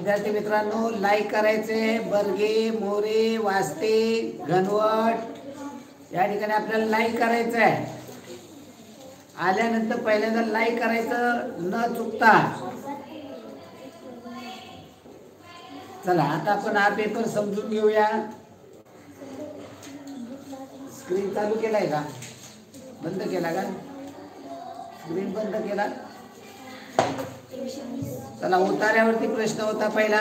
विद्यार्थी मित्रांनो, लाईक करायचे. बर्गे, मोरे, वास्ते, घनवट या ठिकाणी आपल्याला लाईक करायचं आहे. आल्यानंतर पहिल्यांदा लाईक करायचं न चुकता. चला आता आपण हा पेपर समजून घेऊया. स्क्रीन चालू केलाय का? बंद केला का? स्क्रीन बंद केला. चला, उतार्यावरती प्रश्न होता पहिला.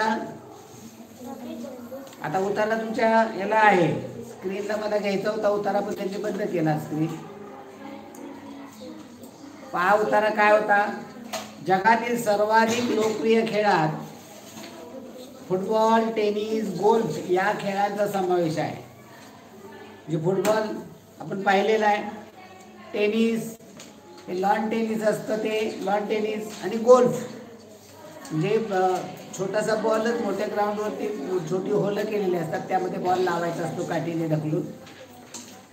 आता उतारा तुमच्या याला आहे, स्क्रीनला मला घ्यायचा होता उतारा, पण त्यांनी बंद केला स्क्रीन. पहा उतारा काय होता. जगातील सर्वाधिक लोकप्रिय खेळात फुटबॉल, टेनिस, गोल्फ या खेळांचा समावेश आहे. जे फुटबॉल आपण पाहिलेला आहे, टेनिस हे लॉन टेनिस असतं, ते लॉन टेनिस, आणि गोल्फ म्हणजे छोटासा बॉलच मोठ्या ग्राउंडवरती छोटी होलं केलेली असतात, त्यामध्ये बॉल लावायचा असतो काठीने ढकलून.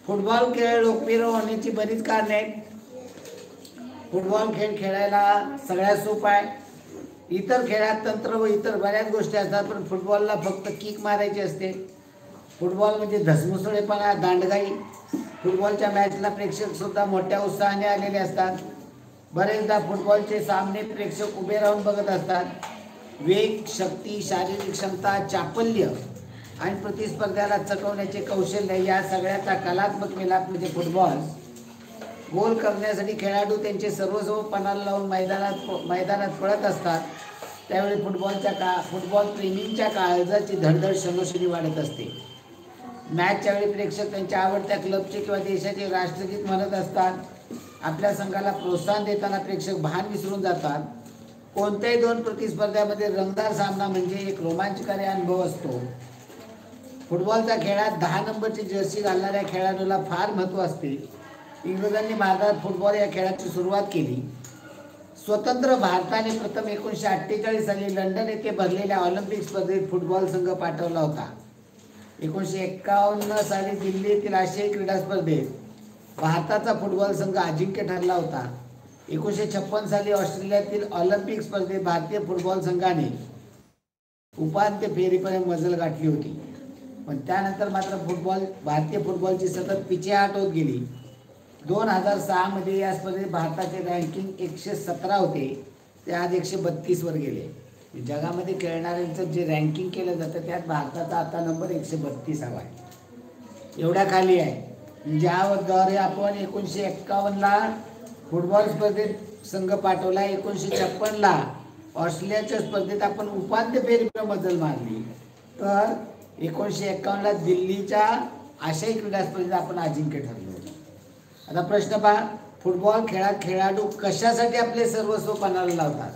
फुटबॉल खेळ लोकप्रिय होण्याची बरीच कारणे आहेत. फुटबॉल खेळ खेळायला सगळ्यात सोपा आहे. इतर खेळात तंत्र व इतर बऱ्याच गोष्टी असतात, पण फुटबॉलला फक्त किक मारायची असते. फुटबॉल म्हणजे धसमुसळेपणा, दांडगाई. फुटबॉलच्या मॅचला प्रेक्षक सुद्धा मोठ्या उत्साहाने आलेले असतात. बरेचदा फुटबॉलचे सामने प्रेक्षक उभे राहून बघत असतात. वेग, शक्ती, शारीरिक क्षमता, चापल्य आणि प्रतिस्पर्ध्याला चटवण्याचे कौशल्य या सगळ्याचा कलात्मक मिलाप म्हणजे फुटबॉल. गोल करण्यासाठी खेळाडू त्यांचे सर्वस्व पणाला लावून मैदानात पळत असतात. त्यावेळी फुटबॉल प्रेमींच्या काळजाची धडधड क्षणोक्षणी वाढत असते. मॅचच्या वेळी प्रेक्षक त्यांच्या आवडत्या क्लबचे किंवा देशाचे राष्ट्रगीत म्हणत असतात. आपल्या संघाला प्रोत्साहन देताना प्रेक्षक भान विसरून जातात. कोणत्याही दोन प्रतिस्पर्ध्यामध्ये रंगदार सामना म्हणजे एक रोमांचकारी अनुभव असतो. फुटबॉलच्या खेळात 10 नंबरची जर्सी घालणाऱ्या खेळाडूला फार महत्त्व असते. इंग्रजांनी भारतात फुटबॉल या खेळाची सुरुवात केली. स्वतंत्र भारताने प्रथम 1948 साली लंडन येथे भरलेल्या ऑलिम्पिक स्पर्धेत फुटबॉल संघ पाठवला होता. 1951 साली दिल्ली येथील आशियाई क्रीडा स्पर्धेत भारताचा फुटबॉल संघ अजिंक्य ठरला होता. 1956 साली ऑस्ट्रेलियातील ऑलिम्पिक स्पर्धेत भारतीय फुटबॉल संघाने उपांत्य फेरीपर्यंत मजल गाठली होती. पण त्यानंतर मात्र भारतीय फुटबॉलची सतत पिछेहाट होत गेली. 2006 मध्ये या स्पर्धेत भारताचे रँकिंग 117 होते, ते आज 132 वर गेले. जगामध्ये खेळणाऱ्यांचं जे रँकिंग केलं जातं त्यात भारताचा आता नंबर 132 हवा आहे, एवढ्या खाली आहे. ज्याद्वारे आपण 1951ला फुटबॉल स्पर्धेत संघ पाठवला. 1956ला ऑस्ट्रेलियाच्या स्पर्धेत आपण उपांत्य फेरीपर्यंत मजल मारली. तर 1951ला दिल्लीच्या आशियाई क्रीडा स्पर्धेत आपण अजिंक्य ठरलो. आता प्रश्न पहा, फुटबॉल खेळात खेळाडू कशासाठी आपले सर्वस्व पणाला लावतात?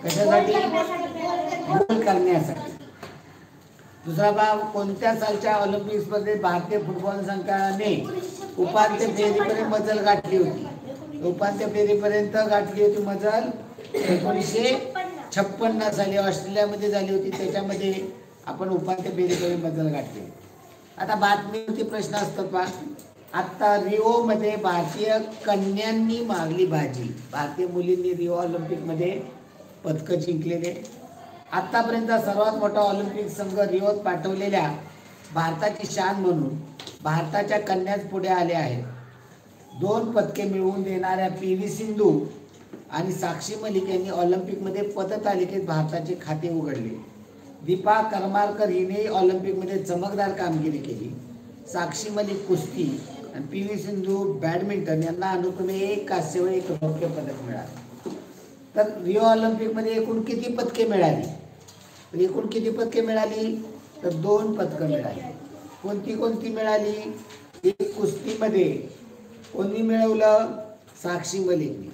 कशासाठी? गोल करण्यासाठी. दुसरा भाग, कोणत्या सालच्या ऑलिम्पिक स्पर्धेत भारतीय फुटबॉल संघाने उपांत्य फेरीपर्यंत मजल गाठली होती? उपांत्य फेरीपर्यंत गाठली होती मजल 1956 साली ऑस्ट्रेलियामध्ये झाली होती. त्याच्यामध्ये आपण उपांत्य फेरीपर्यंत मजल गाठली. आता बातमीवरती प्रश्न असतात पहा. आत्ता रिओमध्ये भारतीय कन्यांनी मारली बाजी. भारतीय मुलींनी रिओ ऑलिम्पिकमध्ये पदकं जिंकलेले. आत्तापर्यंतचा सर्वात मोठा ऑलिम्पिक संघ रिओत पाठवलेल्या भारताची शान म्हणून भारताच्या कन्याच पुढे आल्या आहेत. 2 पदके मिळवून देणाऱ्या PV सिंधू आणि साक्षी मलिक यांनी ऑलिम्पिकमध्ये पदतालिकेत भारताचे खाते उघडले. दीपा करमारकर हिने ऑलिम्पिकमध्ये चमकदार कामगिरी केली. साक्षी मलिक कुस्ती आणि PV सिंधू बॅडमिंटन यांना अनुक्रमे 1 कांस्य व 1 रौप्य पदक मिळाले. तर रिओ ऑलिम्पिकमध्ये एकूण किती पदके मिळाली? एकूण किती पदके मिळाली? तर 2 पदकं मिळाली. कोणती कोणती मिळाली? एक कुस्तीमध्ये कोणी मिळवलं? साक्षी मलिकने.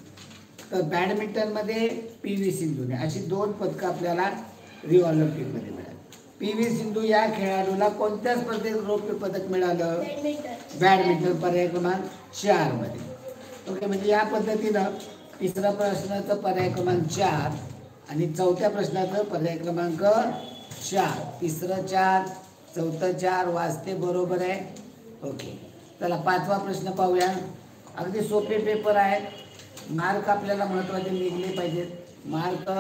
तर बॅडमिंटनमध्ये PV सिंधूने. अशी 2 पदकं आपल्याला रिओ ऑलिम्पिकमध्ये मिळाली. PV सिंधू या खेळाडूला कोणत्या स्पर्धेत रौप्य पदक मिळालं? बॅडमिंटन, पर्याय क्रमांक 4 मध्ये. ओके, म्हणजे या पद्धतीनं तिसरा प्रश्नाचं पर्याय क्रमांक 4 आणि चौथ्या प्रश्नाचं पर्याय क्रमांक 4. तिसरं 4, चौथं 4 वाचते बरोबर आहे. ओके, चला 5वा प्रश्न पाहूया. अगदी सोपे पेपर आहेत. मार्क आपल्याला महत्त्वाचे निघले पाहिजेत. मार्क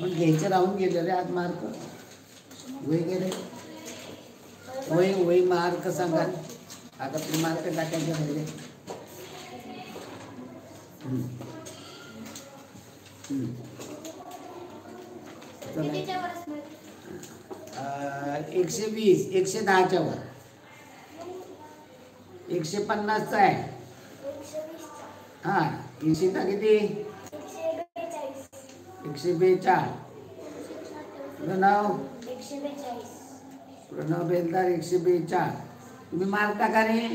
पण घ्यायचे राहून गेले रे आज मार्क. वय गेले. वय मार्क सांगा आता. तुम्ही मार्क टाकायचे राहिले. चला 120 110च्या वर. 150चा आहे. हा 80 किती. 142. प्रणव बेलदार 142. तुम्ही मार्क टाका रे.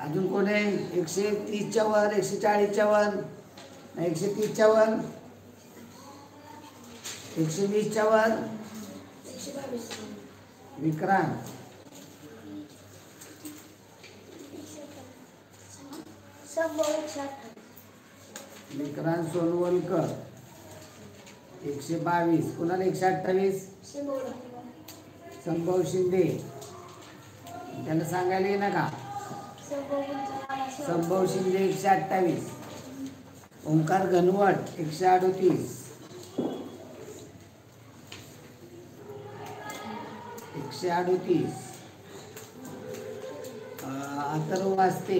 अजून कोण आहे. 130च्या वर. 140च्या वर. 130च्या वर. 120च्या वर. विक्रांत. विक्रांत सोनवलकर 122. कुणाला 128. संभव शिंदे. त्याला सांगायला ये ना का. संभव शिंदे 128. ओंकार घनवट 138. 138. अथर्व वास्ते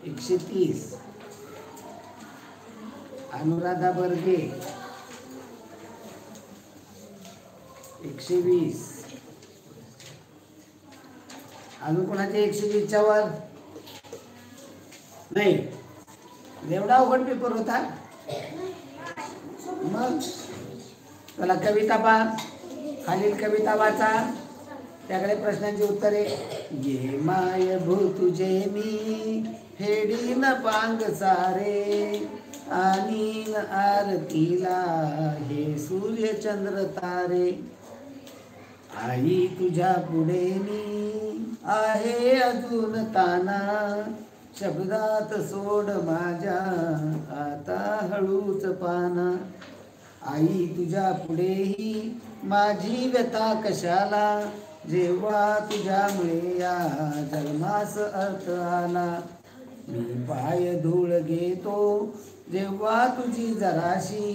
130. अनुराधा बर्गे 120. अजून कोणाचे 120च्या वर नाही. एवढा अवघड पेपर होता मग. चला कविता पा. खालील कविता वाचा. त्याकडे प्रश्नांची उत्तरे. ये माय भू तुझे मी हेडीन पांग सारे आणीन आरतीला हे सूर्य चंद्र तारे. आई तुझ्या पुढे मी आहे अजून ताना शब्दात सोड माझ्या आता हळूच पाना. आई तुझ्या पुढेही माझी व्यथा कशाला जेव्हा तुझ्यामुळे या जन्मास अर्थ आला. मी पाय धूळ घेतो जेव्हा तुझी जराशी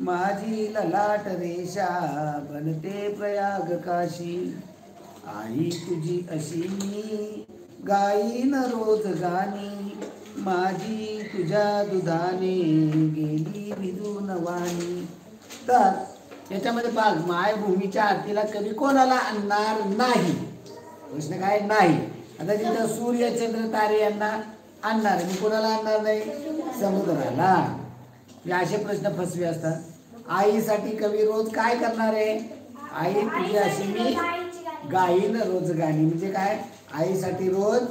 माझी ललाट रेषा बनते प्रयाग काशी. आई तुझी अशी मी गाईन रोज गाणी माझी तुझ्या दुधाने गेली भिजून वाणी. तर याच्यामध्ये भाग मायभूमीच्या आरतीला कवी कोणाला आणणार नाही. प्रश्न काय नाही. आता तिथं सूर्य चंद्र तारे यांना आणणार. मी कोणाला आणणार नाही. समुद्राला. असे प्रश्न फसवे असतात. आईसाठी कवी रोज काय करणार आहे. आई तुझी अशी मी गाईन रोज गाणी म्हणजे काय. आईसाठी रोज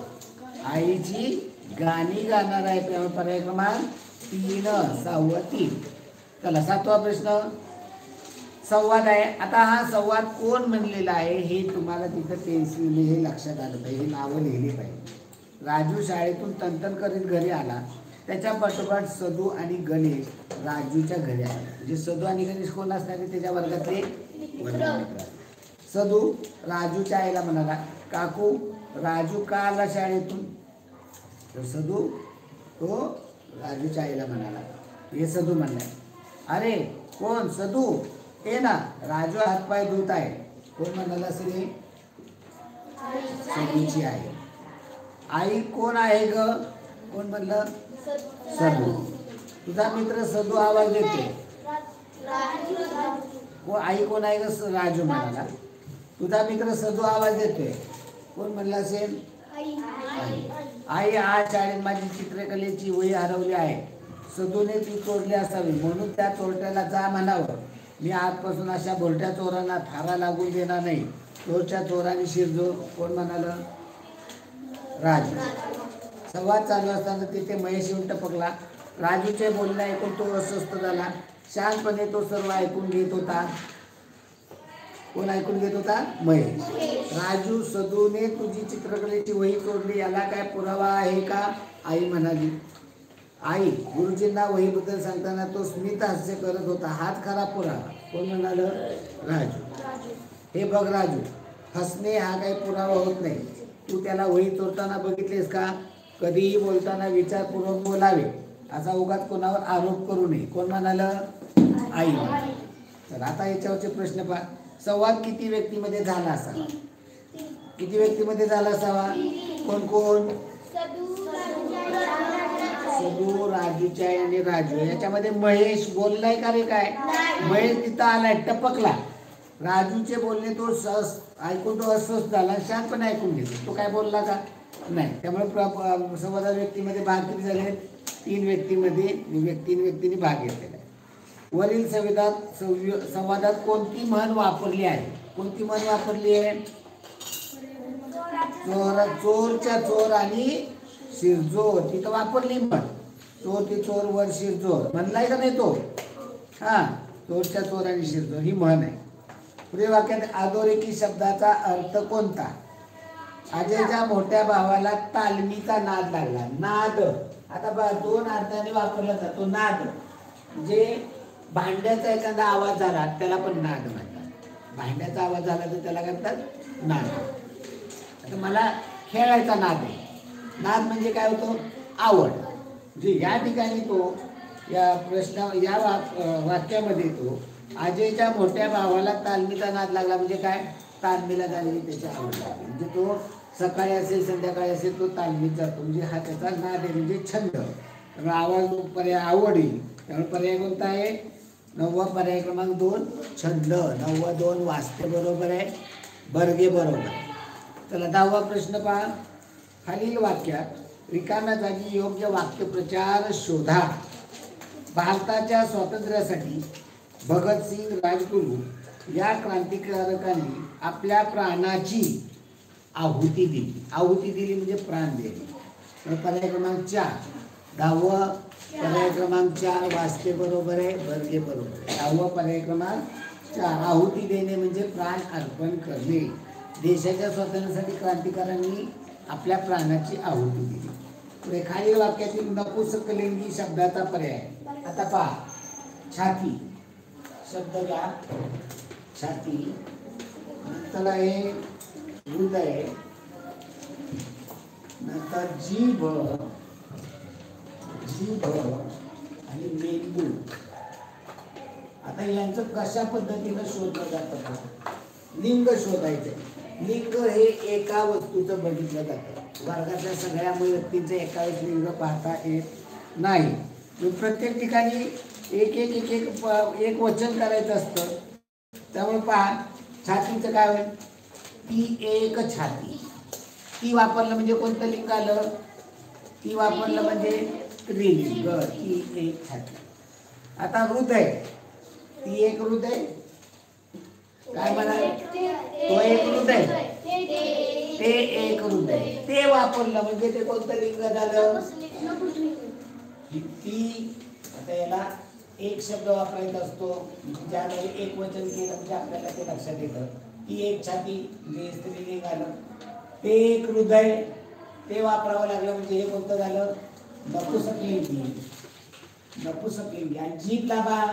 आईची गाणी गाणार आहे. पर्याय क्रमांक 3. 6वा 3. चला 7वा प्रश्न संवाद आहे. आता हा संवाद कोण म्हणलेला आहे हे तुम्हाला तिथं पेन्सिलने हे लक्षात आलं पाहिजे. हे नावं लिहिली पाहिजे. राजू शाळेतून तंतन करीत घरी आला. त्याच्या पाठोपाठ सदू आणि गणेश राजूच्या घरी आले. म्हणजे सदू आणि गणेश कोण असणारे त्याच्या वर्गातले मित्र. सदू राजूच्या आईला म्हणाला काकू राजू का आला शाळेतून. तर सदू तो राजूच्या आईला म्हणाला. हे सदू म्हणलाय. अरे कोण. सदू ये ना राजू हातपाय धुत आहे. कोण म्हणाला असेल. सदूची आई. आई कोण आहे ग. कोण म्हणलं. सदू. तुझा मित्र सदू आवाज देते. आई कोण आहे ग. राजू म्हणाला. तुझा मित्र सदू आवाज देतोय. कोण म्हणला असेल. आई आज शाळेत माझी चित्रकलेची वही हरवली आहे. सदूने ती चोरली असावी म्हणून त्या चोरट्याला जा म्हणावं. मी आजपासून अशा भोलट्या चोरांना थारा लागून देणार नाही. चोरच्या चोराने शिरजो. कोण म्हणालं. राजू. संवाद चालू असताना तिथे महेश येऊन टपकला. राजूचे बोलणे ऐकून तो अस्वस्थ झाला. शांतपणे तो सर्व ऐकून घेत होता. कोण ऐकून घेत होता. महेश. राजू सदूने तुझी चित्रकलेची वही चोरली याला काय पुरावा आहे का. आई म्हणाली. आई गुरुजींना वहीबद्दल सांगताना तो स्मित हास्य करत होता. हाच खरा पुरावा. कोण म्हणालं. राजू. हे बघ राजू हसणे हा काही पुरावा होत नाही. तू त्याला वही चोरताना बघितलेस का? कधीही बोलताना विचारपूर्वक बोलावे, असा उगाच कोणावर आरोप करू नये. कोण म्हणालं? आई. तर आता याच्यावरचे प्रश्न पहा. संवाद किती व्यक्तीमध्ये झाला असावा? किती व्यक्तीमध्ये झाला असावा? कोण कोण? सदू, राजूच्या आणि राजू. याच्यामध्ये महेश बोललाय का रे? काय महेश तिथं आलाय, टपकला. राजूचे बोलणे तो ऐकून तो अस्वस्थ झाला, शांतपणे ऐकून घेतले. तो काय बोलला का? नाही. त्यामुळे संवादात व्यक्तीमध्ये भाग किती झाले? 3 व्यक्तीमध्ये 3 व्यक्तींनी भाग घेतलेला आहे. वरील संवादात कोणती म्हण वापरली आहे? कोणती म्हण वापरली आहे? चोरच्या चोर आणि शिरजोर. तिथं वापरली म्हण. चोर ते चोर वर शिरजोर म्हणलाय का नाही तो? हा, चोरच्या चोर आणि शिरजोर ही म्हण आहे. पुढे वाक्यात अधोरेखित शब्दाचा अर्थ कोणता? अजयच्या मोठ्या भावाला तालमीचा नाद लागला. नाद आता 2 अर्थाने वापरला जातो. नाद म्हणजे भांड्याचा एखादा आवाज झाला त्याला पण नाद म्हणतात. भांड्याचा आवाज झाला तर त्याला काय म्हणतात? नाद. आता मला खेळायचा नाद आहे. नाद म्हणजे काय होतो? आवड. म्हणजे या ठिकाणी तो या वाक्यामध्ये तो अजयच्या मोठ्या भावाला तालमीचा नाद लागला म्हणजे काय? तालमीला जाण्याची त्याची आवड लागली. म्हणजे तो सकाळी असेल संध्याकाळी असेल तो तालमीत जातो. म्हणजे हा त्याचा नाद आहे, म्हणजे छंद. त्यामुळे आवाज पर्याय आवड येईल. त्यामुळे पर्याय कोणता आहे? 9वा पर्याय क्रमांक 2 छंद. 9 2 वाचते बरोबर आहे. बर्गे बरोबर. चला 10वा प्रश्न पहा. खालील वाक्यात रिकाम्या जागी योग्य वाक्यप्रचार शोधा. भारताच्या स्वातंत्र्यासाठी भगतसिंग, राजगुरू या क्रांतिकारकांनी आपल्या प्राणाची आहुती दिली. आहुती दिली म्हणजे प्राण दिले. पर्याय क्रमांक 4. 10वा पर्याय क्रमांक 4 वाचते बरोबर आहे. बर्गे बरोबर. 10वा पर्याय क्रमांक 4. आहुती देणे म्हणजे प्राण अर्पण करणे. देशाच्या स्वातंत्र्यासाठी क्रांतिकारांनी आपल्या प्राणाची आहुती दिली. पुढे खालील वाक्यातील नपुंसकलिंगी शब्दाचा पर्याय. आता पहा. छाती शब्द घ्या. छाती. नंतर आहे हृदय. नंतर जीभ आणि मेंदू. आता यांचं कशा पद्धतीनं शोधलं जातं? लिंग शोधायचं. लिंग हे एका वस्तूचं बघितलं जातं. वर्गातल्या सगळ्या व्यक्तींचं एका वेळेस लिंग पाहता येत नाही. प्रत्येक ठिकाणी एक वचन करायचं असतं. त्यामुळे पहा छातीचं काय होईल? ती एक छाती. ती वापरलं म्हणजे कोणतं लिंग आलं? ती वापरलं म्हणजे स्त्रीलिंग. ती एक छाती. आता हृदय. ती एक हृदय. काय म्हणाल? तो एक हृदय. ते एक हृदय. ते वापरलं म्हणजे ते कोणतं लिंग झालं? ती. आता याला एक शब्द वापरायचा असतो. ज्यामध्ये एक वचन केलं म्हणजे आपल्याला ते लक्षात येतं. ती एक छाती म्हणजे स्त्रीलिंग आलं. ते एक हृदय ते वापरावं लागलं म्हणजे हे कोणतं झालं? नपुंसकलिंगी. नपुंसकलिंगी. आणि जीभ लाभा.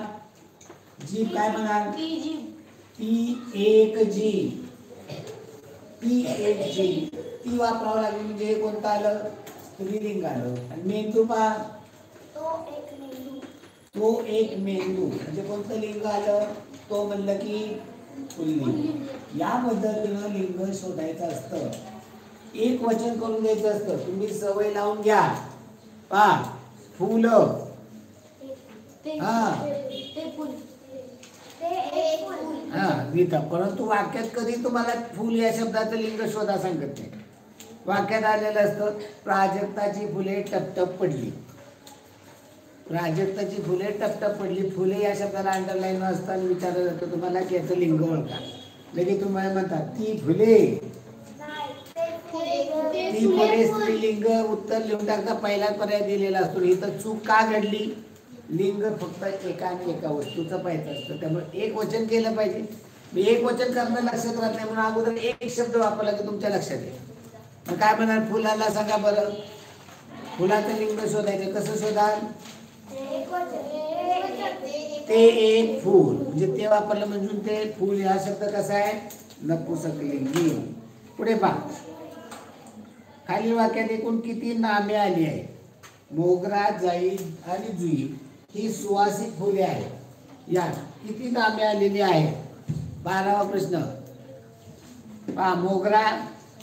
जीभ काय म्हणाल? ती एक जीभ. ती एक जीभ. ती वापरावं लागली म्हणजे हे कोणतं आलं? स्त्रीलिंग आलं. आणि मेंदू पहा. तो एक मेंदू म्हणजे कोणतं लिंग आलं? तो म्हणलं की पुल्लिंग. या पद्धतीनं लिंग शोधायचं असतं. एक वचन करून द्यायचं असतं. तुम्ही सवय लावून घ्या. पहा फुलं. परंतु वाक्यात कधी तुम्हाला फुल या शब्दाचं लिंग शोधा सांगत नाही. वाक्यात आलेलं असतं प्राजक्ताची फुले टपटप पडली. प्राजक्ताची फुले टपटप पडली. फुले या शब्दाला अंडरलाईन असताना विचारलं जातं तुम्हाला की याचं लिंग ओळखा. लगेच तुम्हाला म्हणतात ती फुले. ती फुले स्त्रीलिंग. उत्तर लिहून टाकता. पहिला पर्याय दिलेला असतो. इथं चूक का घडली? लिंग फक्त एका आणि एका वस्तूचं पाहिजे असतं. त्यामुळे एक वचन केलं पाहिजे. एक वचन करणं लक्षात राहत नाही म्हणून अगोदर एक शब्द वापरला की तुमच्या लक्षात येईल. मग काय म्हणाल? फुलाला सांगा बरं. फुलाचं लिंग शोधायचं. कसं शोधाल? ते एक फूल म्हणजे ते वापरलं म्हणजे ते फूल हा शब्द कसा आहे? नपुंसकलिंगी. पुढे पहा. खालील वाक्यात एकूण किती नामे आली आहे? मोगरा, जाई आणि जुई ही सुवासिक फुले आहेत. यात किती नामे आलेली आहेत? 12वा प्रश्न पहा. मोगरा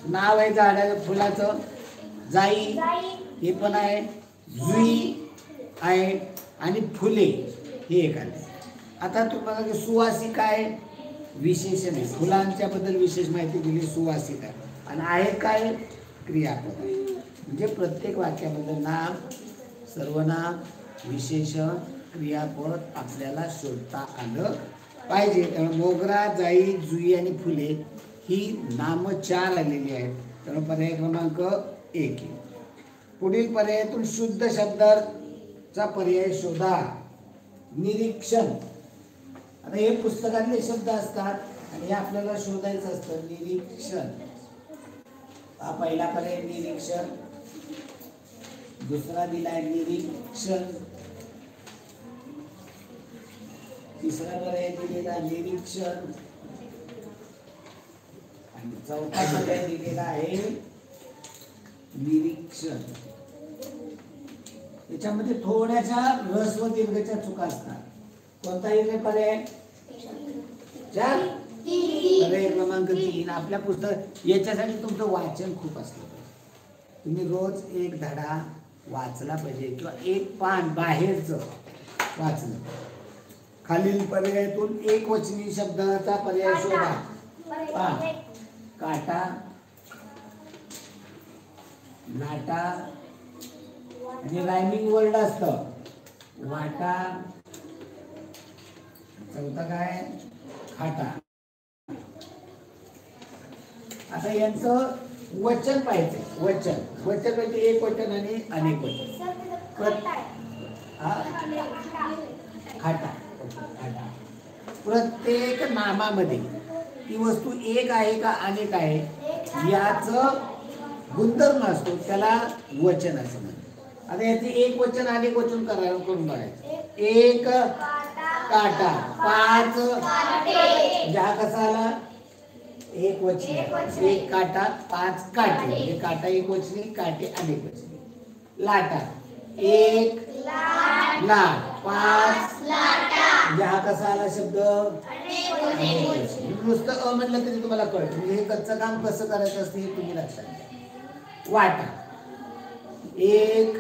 नाव आहे झाडाचं फुलाचं. जाई हे पण आहे. जुई आहे आणि फुले हे एक आले. आता तुम्हाला सुवासिक आहे विशेषण आहे. फुलांच्या बद्दल विशेष माहिती दिली. सुवासिक आहे आणि आहे काय? क्रियापद आहे. म्हणजे प्रत्येक वाक्याबद्दल नाम, सर्वनाम, विशेषण, क्रियापद आपल्याला शोधता आलं पाहिजे. त्यामुळे मोगरा, जाई, जुई आणि फुले ही नाम 4 आलेली आहेत. त्यामुळे पर्याय क्रमांक 1. पुढील पर्यायातून शुद्ध शब्दाचा पर्याय शोधा. निरीक्षण. आता हे पुस्तकातले शब्द असतात आणि हे आपल्याला शोधायचं असतं. निरीक्षण. हा पहिला पर्याय निरीक्षण. दुसरा दिलाय निरीक्षण. तिसरा पर्याय दिलेला निरीक्षण आणि चौथा पर्याय दिलेला आहे निरीक्षण. याच्यामध्ये थोड्याशा ऱ्हस्व दीर्घच्या चुका असतात. कोणता येईल पर्याय? पर्याय क्रमांक 3. आपल्या पुस्तक याच्यासाठी तुमचं वाचन खूप असलं पाहिजे. तुम्ही रोज एक धडा वाचला पाहिजे किंवा एक पान बाहेरचं वाचलं. खालील पर्यायातून एकवचनी शब्दाचा पर्याय शोधा. पहा. काटा, लाटा आणि रायमिंग वर्ड असतं. वाटा. चौथा काय? खाटा. आता यांचं वचन पाहिजे. वचन म्हणजे एक वचन आणि अनेक वचन. खाटा. प्रत्येक नामामध्ये ती वस्तू एक आहे का अनेक आहे याचं गुणधर्म असतो. त्याला वचन असं म्हणतात. आता याचे एक वचन अनेक वचन करून बघायचं. एक काटा, 5 म्हणजे हा कसा आला? एक वचनी. एक काटा, 5 काटे. म्हणजे काटा एक वचनी, काटे अनेक वचनी. लाटा. एक लाट, 5 म्हणजे हा कसा आला शब्द? नुसतं म्हटलं तरी तुम्हाला कळत. म्हणजे हे कच्चं काम कसं करायचं असतं हे तुम्ही लक्षात घ्या. वाटा. एक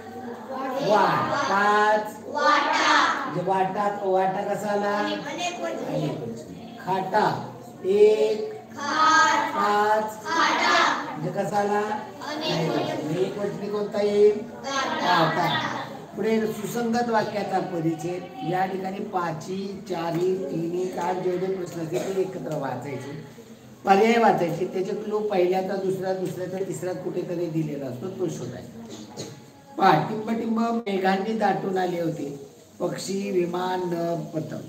वाट, 5 म्हणजे वाटा कसा आला? अनेक वचनी. खाटा. एक 5 म्हणजे कसा आला? एक वचनी कोणता येईल? काटा. पुढे सुसंगत वाक्याचा परिचय. या ठिकाणी 5, 4, 3, 4 जेवढे प्रश्न असतील ते एकत्र वाचायचे. पर्याय वाचायचे. त्याचे क्लू पहिल्याचा दुसऱ्याचा तिसऱ्यात कुठेतरी दिलेला असतो तो शोधायचा. पहा. टिंबटिंब मेघांनी दाटून आले होते. पक्षी, विमान, नभ, पतंग.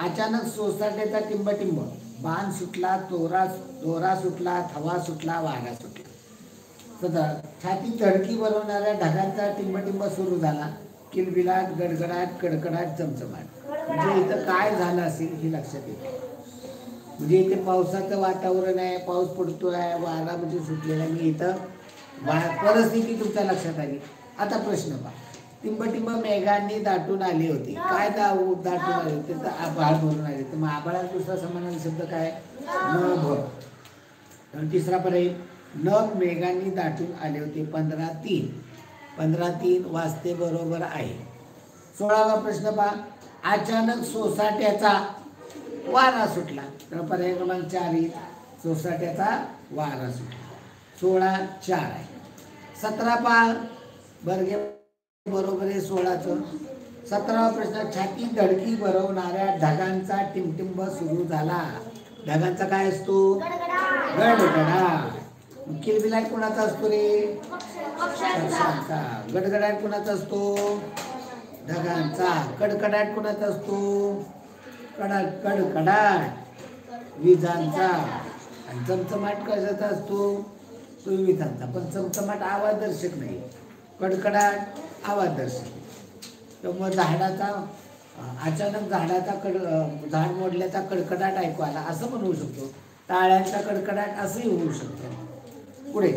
अचानक सोसाट्याचा टिंबटिंब. बाण सुटला, दोरा सुटला, थवा सुटला, वारा सुटला. छाती धडकी भरवणाऱ्या ढगांचा टिंबटिंब सुरू झाला. किलबिलाट, गडगडाट, कडकडाट, चमचमाट. म्हणजे इथं काय झालं असेल हे लक्षात येतं. म्हणजे इथे पावसाचं वातावरण आहे, पाऊस पडतोय, वारा म्हणजे सुटलेला आहे. इथं परिस्थिती तुमच्या लक्षात आली. आता प्रश्न पहा. टिंबटिंब मेघांनी दाटून आली होती. काय दाटून आले होते? तर आभाळ भरून आले. तर मग आभाळाचा दुसरा समानार्थी शब्द काय? नभ. तिसरा पर्याय नभ मेघांनी दाटून आले होते. 15-3. 15-3 वाजते बरोबर आहे. 16वा प्रश्न पहा. अचानक सोसाट्याचा वारा सुटला. तर पर्याय क्रमांक 4 सोसाट्याचा वारा सुटला. 16-4 आहे. 17 पहा. बर्गे बरोबर आहे 16चं. 17वा प्रश्न. छाती धडकी भरवणाऱ्या ढगांचा टिमटिंब सुरू झाला. ढगांचा काय असतो? गडगडाट. किलबिलाट कोणाचा असतो रे? पक्ष्यांचा. गडगडाट कोणाचा असतो? ढगांचा. कडकडाट कोणाचा असतो? कडकडाट विजांचा. आणि चमचमाट कशाचा असतो? तो विजांचा. पण चमचमाट आवाज दर्शक नाही, कडकडाट आवाज दर्शक. त्यामुळे झाडाचा अचानक झाड मोडल्याचा कडकडाट ऐकू आला असं पण होऊ शकतो. टाळ्यांचा कडकडाट असंही होऊ शकतं. पुढे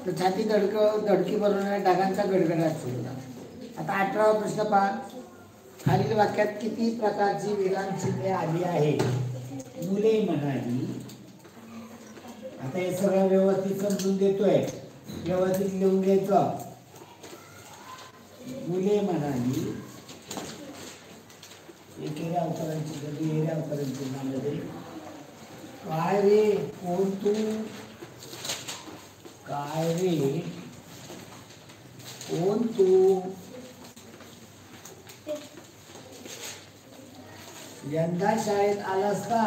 तर छाती धडकी भरवणाऱ्या ढगांचा गडगडाट सुरू. आता 18वा प्रश्न पहा. खालील वाक्यात किती प्रकारची विरामचिन्हे आली आहे? मुले म्हणाली. आता हे सगळं व्यवस्थित समजून देतोय, व्यवस्थित लिहून घ्यायचं. मुले म्हणाली. एकेऱ्या अवतरांची दुहेऱ्या अवतरांची नामध्ये काय रे कोण तू, काय रे कोण तू, यंदा शाळेत आलास का,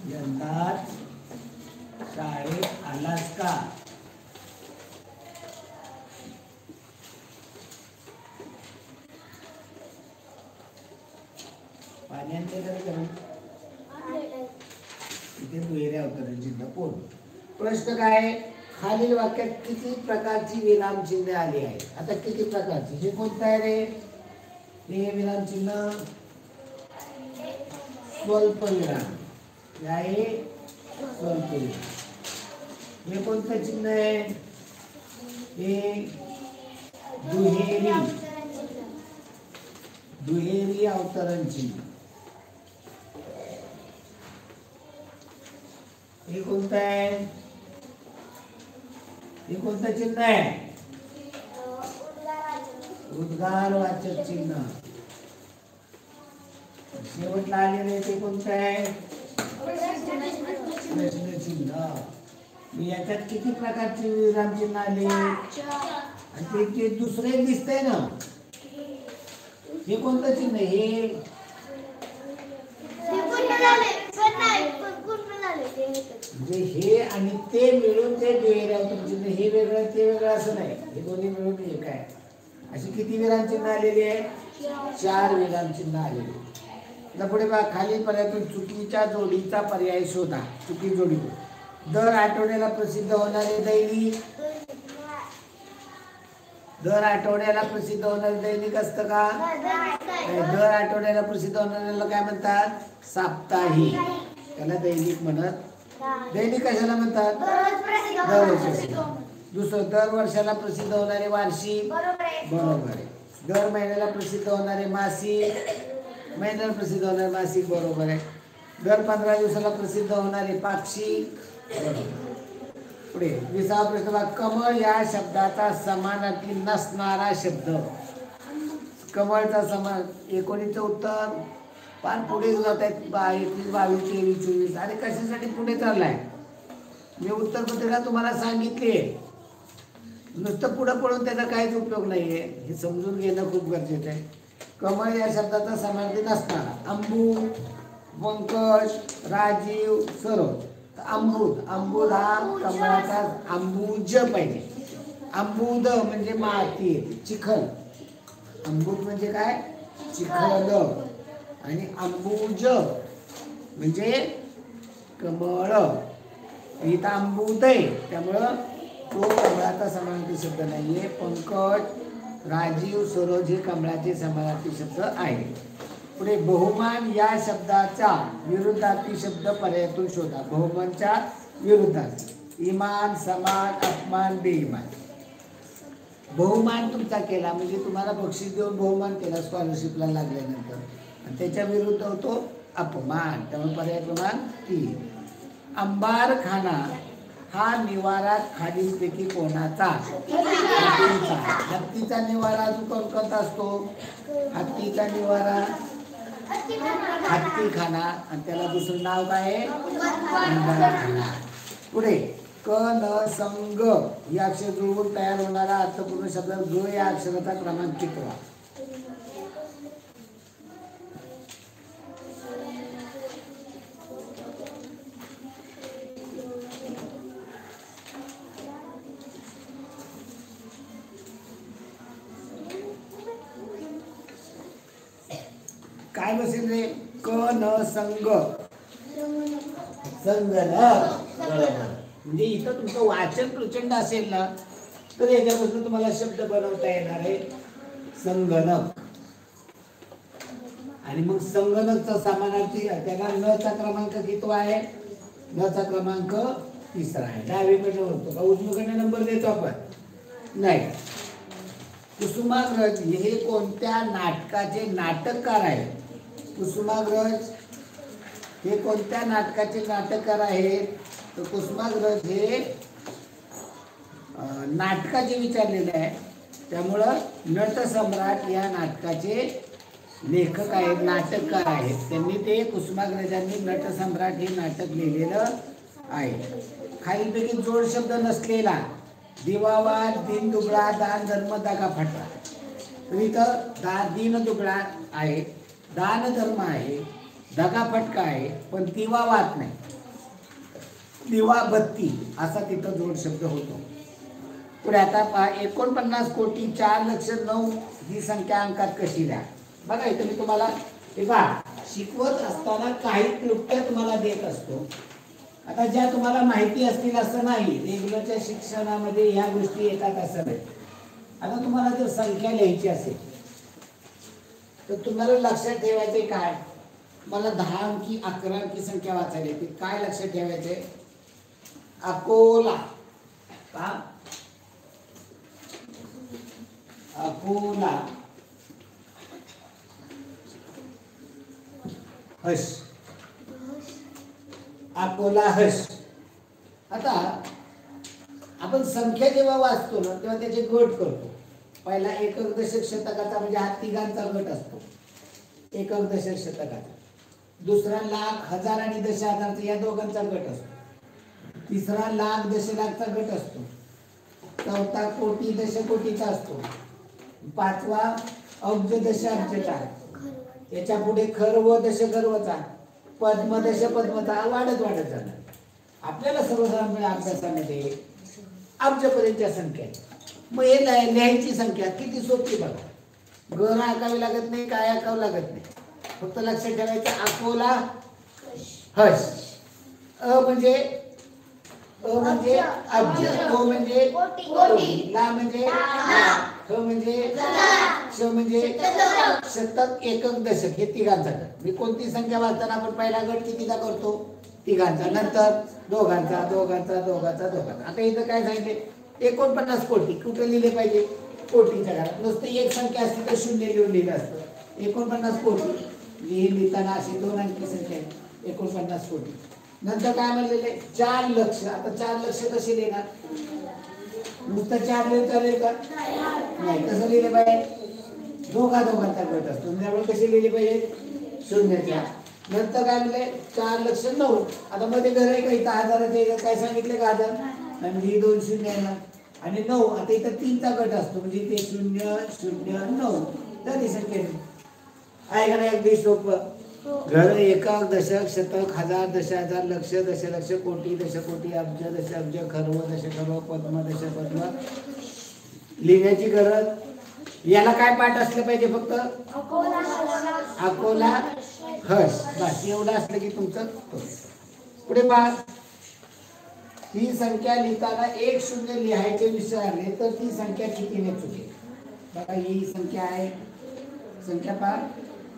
यंदा शाळेत आलास का. पाण्याने करून इथे दुहेऱ्या अवतरण चिन्ह कोण. प्रश्न काय? खालील वाक्यात किती प्रकारची विराम चिन्ह आली आहे? आता किती प्रकारची, हे कोणतं आहे रे? हे विराम चिन्ह स्वल्प विराम, हे आहे स्वल्प विराम. हे कोणतं चिन्ह आहे? हे दुहेरी अवतरण चिन्ह. हे कोणतं आहे? हे कोणतं चिन्ह आहे? उद्गारवाचक चिन्ह. शेवटला आलेलं ते कोणतं आहे? प्रश्न चिन्ह. याच्यात किती प्रकारचे विराम चिन्ह आले? आणि ते दुसरे दिसतंय ना, हे कोणतं चिन्ह? हे म्हणजे हे आणि ते मिळून ते दुहेरी अवतरण चिन्ह. हे वेगळं ते वेगळं असं नाही, हे दोन्ही मिळून एक आहे. अशी किती विराम चिन्ह आलेली आहे? 4 विराम चिन्ह आलेली. आता पुढे बघा. खालील पर्यायातून चुकीच्या जोडीचा पर्याय शोधा. चुकी जोडी. दर आठवड्याला प्रसिद्ध होणारे दैनिक. दर आठवड्याला प्रसिद्ध होणारे दैनिक असतं का? दर आठवड्याला प्रसिद्ध होणाऱ्याला काय म्हणतात? साप्ताहिक. त्याला दैनिक म्हणत. दैनिक कशाला म्हणतात? दरवर्षी. दुसरं, दर वर्षाला प्रसिद्ध होणारे वार्षिक. बरोबर आहे. दर महिन्याला प्रसिद्ध होणारे मासिक. महिन्याला प्रसिद्ध होणारे मासिक. बरोबर आहे. दर 15 दिवसाला प्रसिद्ध होणारे पाक्षिक. पुढे 20वा प्रश्न बघा. कमळ या शब्दाचा समानार्थी नसणारा शब्द. कमळचा समान. 19चं उत्तर. फार पुढे जात आहेत. 21, 22, 23, 24. अरे कशासाठी पुढे चाललाय? मी उत्तरपत्रिका तुम्हाला सांगितले. नुसतं पुढं पळून त्याचा काहीच उपयोग नाहीये. हे समजून घेणं खूप गरजेचं आहे. कमळ या शब्दाचा समानार्थी नसणारा. अंबू, पंकज, राजीव, सरोज. अंबुद. अंबुद हा कमळाचा. अंबुज पाहिजे. अंबुद म्हणजे माती, चिखल. अंबुद म्हणजे काय? चिखल. आणि अंबुज म्हणजे कमळ. इथं अंबुद आहे, त्यामुळं तो कमळाचा समानार्थी शब्द नाहीये. पंकज, राजीव, सरोज हे कमळाचे समानार्थी शब्द आहेत. पुढे बहुमान या शब्दाचा विरुद्धार्थी शब्द पर्यायातून शोधा. बहुमानच्या विरुद्धार्थी. इमान, समान, अपमान, बेईमान. बहुमान तुमचा केला म्हणजे तुम्हाला बक्षीस देऊन बहुमान केला स्कॉलरशिपला लागल्यानंतर, आणि त्याच्या विरुद्ध होतो अपमान. त्यामुळे पर्याय क्रमांक 3. अंबारखाना हा निवारा खालीलपैकी कोणाचा? हत्तीचा. हत्तीचा निवारा कोणता असतो? हत्तीचा निवारा हत्तीखाना. आणि त्याला दुसरं नाव काय आहे? अंबारखाना. पुढे क न संग या अक्षर जुळवून तयार होणारा अर्थपूर्ण शब्द ग या अक्षराचा क्रमांक कितवा? काय बसेल रे? क न संग. संगणक. म्हणजे इथं तुमचं वाचन प्रचंड असेल ना, तर याच्यापासून तुम्हाला शब्द बनवता येणार आहे. संगणक. आणि मग संगणकचा समानार्थी त्याला न चा क्रमांक किती आहे? न चा क्रमांक तिसरा आहे. डावीकडनं म्हणतो का उजवीकडनं नंबर देतो आपण? नाही. कुसुमाग्रज हे कोणत्या नाटकाचे नाटककार आहेत? कुसुमाग्रज हे कोणत्या नाटकाचे नाटककार आहेत? तर कुसुमाग्रज हे नाटकाचे विचारलेले आहे, त्यामुळं नटसम्राट या नाटकाचे लेखक आहेत, नाटककार आहेत. त्यांनी ते कुसुमाग्रजांनी नटसम्राट हे नाटक लिहिलेलं आहे. खालीलपैकी जोड शब्द नसलेला दिवावाद, दिन दुबळा, दान धर्म, दगा फटका. तर इथं दिन दुबळा आहे, दान धर्म आहे, दगा फटका आहे, पण दिवावाद नाही, दिवा बत्ती असा तिथं जोड शब्द होतो. पुढे आता 49 कोटी 4,09,000 ही संख्या अंकात कशी द्या? बघा इथं मी तुम्हाला हे पहा, शिकवत असताना काही क्लुप्त्या तुम्हाला देत असतो. आता ज्या तुम्हाला माहिती असतील असं नाही, रेग्युलरच्या शिक्षणामध्ये ह्या गोष्टी येतात असं नाही. आता तुम्हाला जर संख्या लिहायची असेल तर तुम्हाला लक्षात ठेवायचे काय? मला 10 अंकी 11 अंकी संख्या वाचायला येते. काय लक्षात ठेवायचे? अकोला, का अकोला हस, अकोला हस. आता आपण संख्या जेव्हा वाचतो ना तेव्हा त्याचे गट करतो. पहिला एकक दशक शतकाचा म्हणजे हा तिघांचा गट असतो, एकक दशक शतकाचा. दुसरा लाख, हजार आणि दशहजारचा या दोघांचा गट असतो. तिसरा लाख दशलाखचा गट असतो. चौथा कोटी दशकोटीचा असतो. पाचवा अब्ज दशाब्जचा. याच्या पुढे खर्व दशखर्वचा, पद्म दशपद्मचा वाढत वाढत जाणार. आपल्याला सर्वसाधारण अभ्यासामध्ये अब्जपर्यंतच्या संख्या आहे. मग हे लिहायची संख्या किती सोपी बघा. गर आकावी लागत नाही, काय आकावं लागत नाही. फक्त लक्षात ठेवायचं अकोला हस. अ म्हणजे अब्ज, ओ म्हणजे कोटी, ला म्हणजे ख म्हणजे श म्हणजे शतक, एकक, दशक हे तिघांचा गट. मी कोणती संख्या वाचताना आपण पहिला गट कितीचा करतो? तिघांचा, नंतर दोघांचा, दोघांचा, दोघांचा, दोघांचा. आता इथं काय सांगितले? 49 कोटी. कुठे लिहिले पाहिजे? कोटीच्या घरात. नुसतं एक संख्या असते तर शून्य लिहून लिहिलं असतं. 49 कोटी लिहिताना अशी 2 अंकी संख्या आहे, 49 कोटी. नंतर काय म्हणलेले? 4 लक्ष. आता 4 लक्ष कसे लिहिणार? नुसतं 4 लिहिलं चालेल का? नाही. कसं लिहिले पाहिजे? दोघांचा गट असतो, त्यामुळे कसे लिहिले पाहिजे? शून्याच्या. नंतर काय म्हणले? 4,09,000. आता मध्ये घर आहे का? इथं हजाराचे काय सांगितले का? 1000 म्हणजे ही 2 शून्य आहे आणि 9. आता इथं 3चा गट असतो म्हणजे ते 0, 0, 9 तर ही संख्या आहे का नाही? अगदी सोपं. घर, एकक, दशक, शतक, हजार, दशहजार, लक्ष, दशलक्ष, कोटी, दशकोटी, अब्ज, दशअब्ज, खर्व, दशखर्व, पद्म, दशपद्म लिहिण्याची गरज. याला काय पाठ असलं पाहिजे? फक्त अकोला हस, बस एवढं असलं की तुमचं. पुढे पहा, ही संख्या लिहिताना 1 शून्य लिहायचे विसरले तर ती संख्या कितीने चुकेल? बघा ही संख्या आहे, संख्या पहा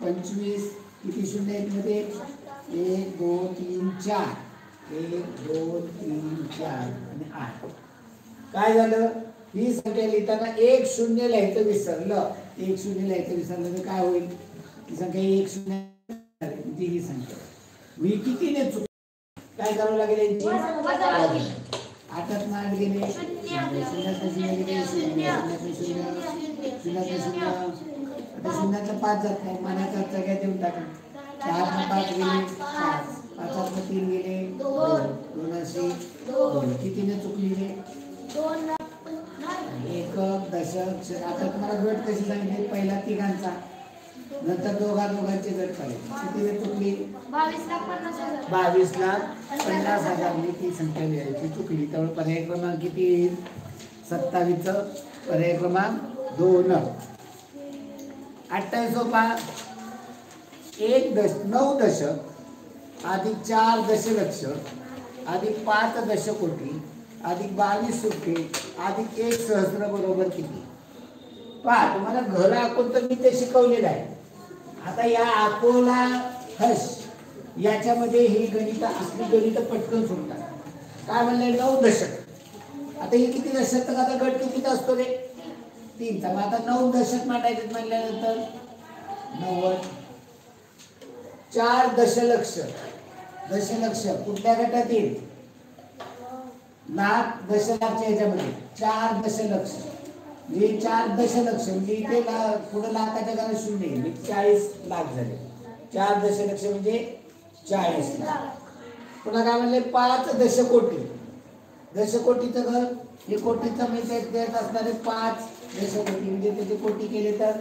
25. किती शून्य आहेत मध्ये? 1 2 3 4, 1 2 3 4 आणि 8. काय झालं? ही संख्या लिहिताना 1 शून्य लिहायचं विसरलं. 1 शून्य लिहायचं विसरलं तर काय होईल? ही संख्या 1 शून्य म्हणजे ही संख्या मी कितीने चुक काय करावं लागेल? यांची 8 8 गेले, 0 गेले, 0 5 जात नाही. मनाचा सगळ्या देऊन टाका. 4 5 गेले, 5 5 3 गेले, 2 असे 2. कितीने चुकली? 2. एकक, दशक. आता तुम्हाला गट कशी सांगितली? पहिला तिघांचा, नंतर दोघांचे गट पाहिजे. कितीने चुकली? 22,50,000 ती संख्या लिहायची चुकली. त्यामुळे पर्याय क्रमांक किती येईल? 27. पर्याय क्रमांक 2. 28 सोपा. 9 दशक अधिक 4 दशलक्ष अधिक 5 दशकोटी अधिक 22 सुट्टे अधिक 1 सहस्र बरोबर किती? पहा, तुम्हाला घर आखून तर मी ते शिकवलेलं आहे. आता या अकोला हस याच्यामध्ये ही गणित असली गणित पटकन सुटतात. काय म्हणलंय 9 दशक. आता हे किती दशक तर आता गट कितीचा असतो रे 3चा. मग आता 9 दशक मांडायचे म्हणल्यानंतर 90. 4 दशलक्ष. दशलक्ष कुठल्या गटात येईल लाख दशलक्षच्या ह्याच्यामध्ये 4 दशलक्ष म्हणजे 4 दशलक्ष म्हणजे इथे पुढे लाखाच्या घरात शून्य म्हणजे 40 लाख झाले. 4 दशलक्ष म्हणजे 40 लाख. पुन्हा काय म्हणले 5 दशकोटी. दशकोटीचं घर हे कोटीचं म्हणजे त्यात असणारे 5 दशकोटी म्हणजे त्याचे कोटी केले तर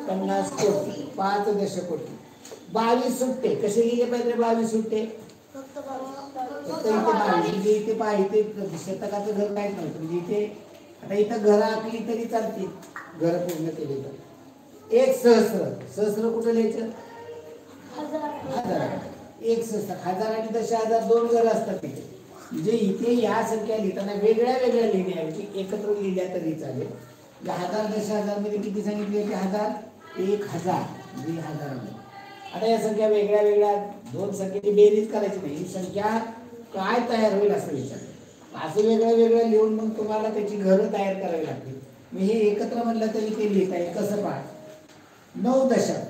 50 कोटी. 5 दशकोटी. 22 सुट्टे कसे गेले पाहिजे 22 सुट्टे फक्त इथे 22 म्हणजे इथे पाहिजे शतकाचं घर काहीच नव्हतं म्हणजे इथे. आता इथं घरं आखली तरी चालतील घर पूर्ण केले तर. 1 सहस्र. सहस्र कुठं लिहायचं 1000. 1 सहस्र 1000 आणि 10,000 2 घरं असतात तिथे. म्हणजे इथे या संख्या लिहिताना वेगळ्या वेगळ्या लिहिण्याऐवजी एकत्र लिहिल्या तरी चालेल. 1000 10,000 मध्ये किती सांगितले होते 1000 1000 म्हणजे 1000. आता या संख्या वेगळ्या वेगळ्या 2 संख्येची बेरीज करायची नाही. ही संख्या काय तयार होईल असं विचार. असं वेगळं वेगळं लिहून मग तुम्हाला त्याची घरं तयार करावी लागतील. मी हे एकत्र म्हणलं तरी ते लिहिता येईल. कसं पहा 9 दशक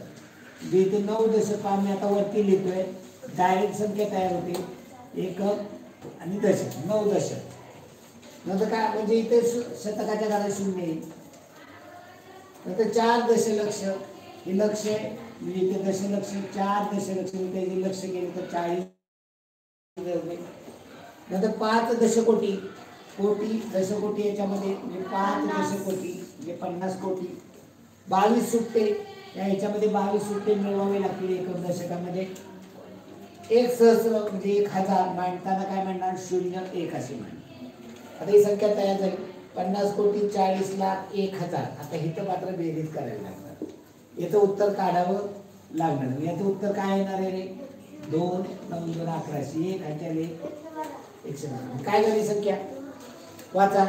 जे इथे 9 दशक आम्ही आता वरती लिहितोय डायरेक्ट संख्या तयार होते एकक आणि दशक. 9 दशक नंतर काय म्हणजे इथे शतकाच्या घरात शून्य येईल. नंतर 4 दशलक्ष हे लक्ष आहे म्हणजे इथे दशलक्ष 4 दशलक्ष म्हणजे लक्ष गेले तर 40. नंतर 5 दशकोटी. कोटी दशकोटी याच्यामध्ये म्हणजे 5 दशकोटी म्हणजे 50 कोटी. 22 सुट्टे या ह्याच्यामध्ये 22 सुट्टे मिळवावे लागतील एकक दशकामध्ये. 1 सहस्र म्हणजे 1000 मांडताना काय म्हणणार 0 1 असे मांडणार. आता ही संख्या तयार झाली. 50 कोटी 40 लाख 1000. आता इथं मात्र बेरीज करायला लागणार. याचं उत्तर काढावं लागणार. याचं उत्तर काय येणार आहे रे 2 9 2 1100 1 100. काय झाली संख्या वाचा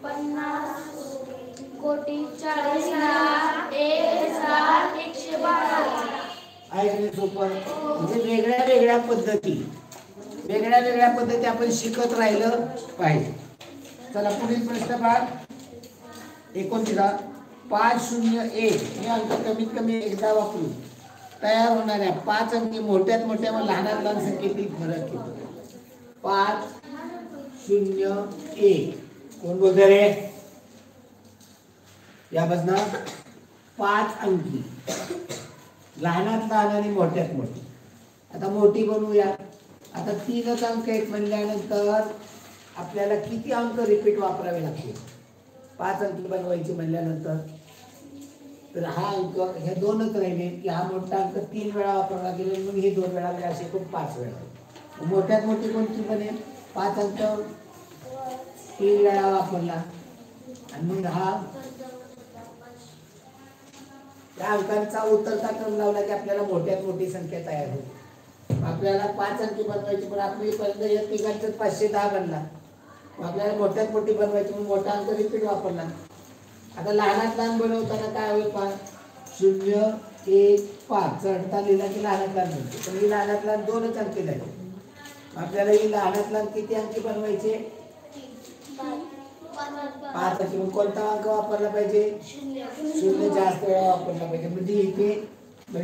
50 कोटी 40 लाख 1112. आहे सोपं. म्हणजे वेगळ्या वेगळ्या पद्धती आपण शिकत राहिलं पाहिजे. चला पुढील प्रश्न पहा 29. 501 हे अंक कमीत कमी एकदा वापरून तयार होणाऱ्या 5 अंकी मोठ्यात मोठ्या व लहानात लहान संख्येतील फरक येतो. 501 कोण बोलतो रे या बसना 5 अंकी लहानात लहान आणि मोठ्यात मोठी. आता मोठी बनवूया. आता 3च अंक आहेत म्हणल्यानंतर आपल्याला किती अंक रिपीट वापरावे लागतील 5 अंकी बनवायची म्हणल्यानंतर. तर हा अंक हे 2च राहिले की हा मोठा अंक 3 वेळा वापरावा लागेल. मग हे 2 वेळा असे एकूण 5 वेळा. मोठ्यात मोठी कोणती बनेल 5 अंक 3 वेळा वापरला आणि मग हा त्या अंकांचा उतरता क्रम लावला की आपल्याला मोठ्यात मोठी संख्या तयार होईल. आपल्याला 5 अंकी बनवायची पण आपली पर्यंत या तिघांचं 510 बनला. आपल्याला मोठ्यात मोठी बनवायची म्हणून मोठा अंक रिपीट वापरला. आता लहानात लहान बनवताना काय होईल 0 1 5 चढता लिहिला की लहानात लहान बनते. पण ही लहानात लहान 2च अंकी झाले. आपल्याला ही लहानात लहान किती अंकी बनवायचे 5 अंकी. मग कोणता अंक वापरला पाहिजे 0 जास्त वेळा वापरला पाहिजे. म्हणजे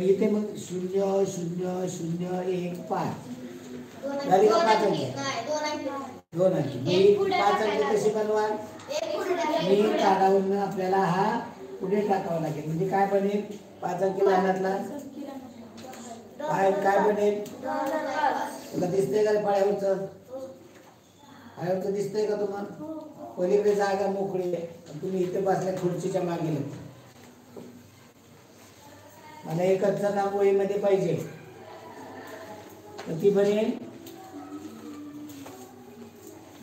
इथे मग 0 0 0 1 5 झाली का 5 अंकी 2 अंकी. 5 अंकी कशी बनवा मी काढावून आपल्याला हा पुढे टाकावा लागेल. म्हणजे काय बनेल 5 अंकी लहानातला काय बनेल तुला दिसतंय का पायावरचं पायावरचं दिसतंय का तुम्हाला. पलीकडे जागा मोकळी आहे तुम्ही इथे बसल्या खुर्चीच्या मागे. मला एकच काम वहीमध्ये पाहिजे तर ती बनेल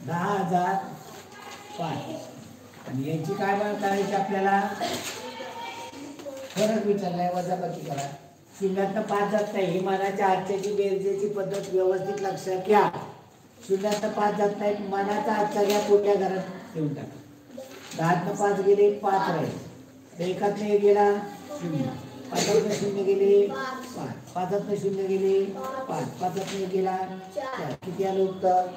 10,005. आणि याची काय करायची आपल्याला फरक विचारलाय वजाबाकी करा. 0 5 जात नाही. हे मानाच्या आजच्याची बेरजेची पद्धत व्यवस्थित लक्षात घ्या. 0 5 जात नाही. मानाचा आजचा घ्या पुढल्या घरात ठेवून टाका. 10 5 गेले 5 राहील. 1 गेला 0. पाचातनं शून्य गेले 5, पाचातनं शून्य गेले 5, पाचातनं गेला 4. किती आलं उत्तर?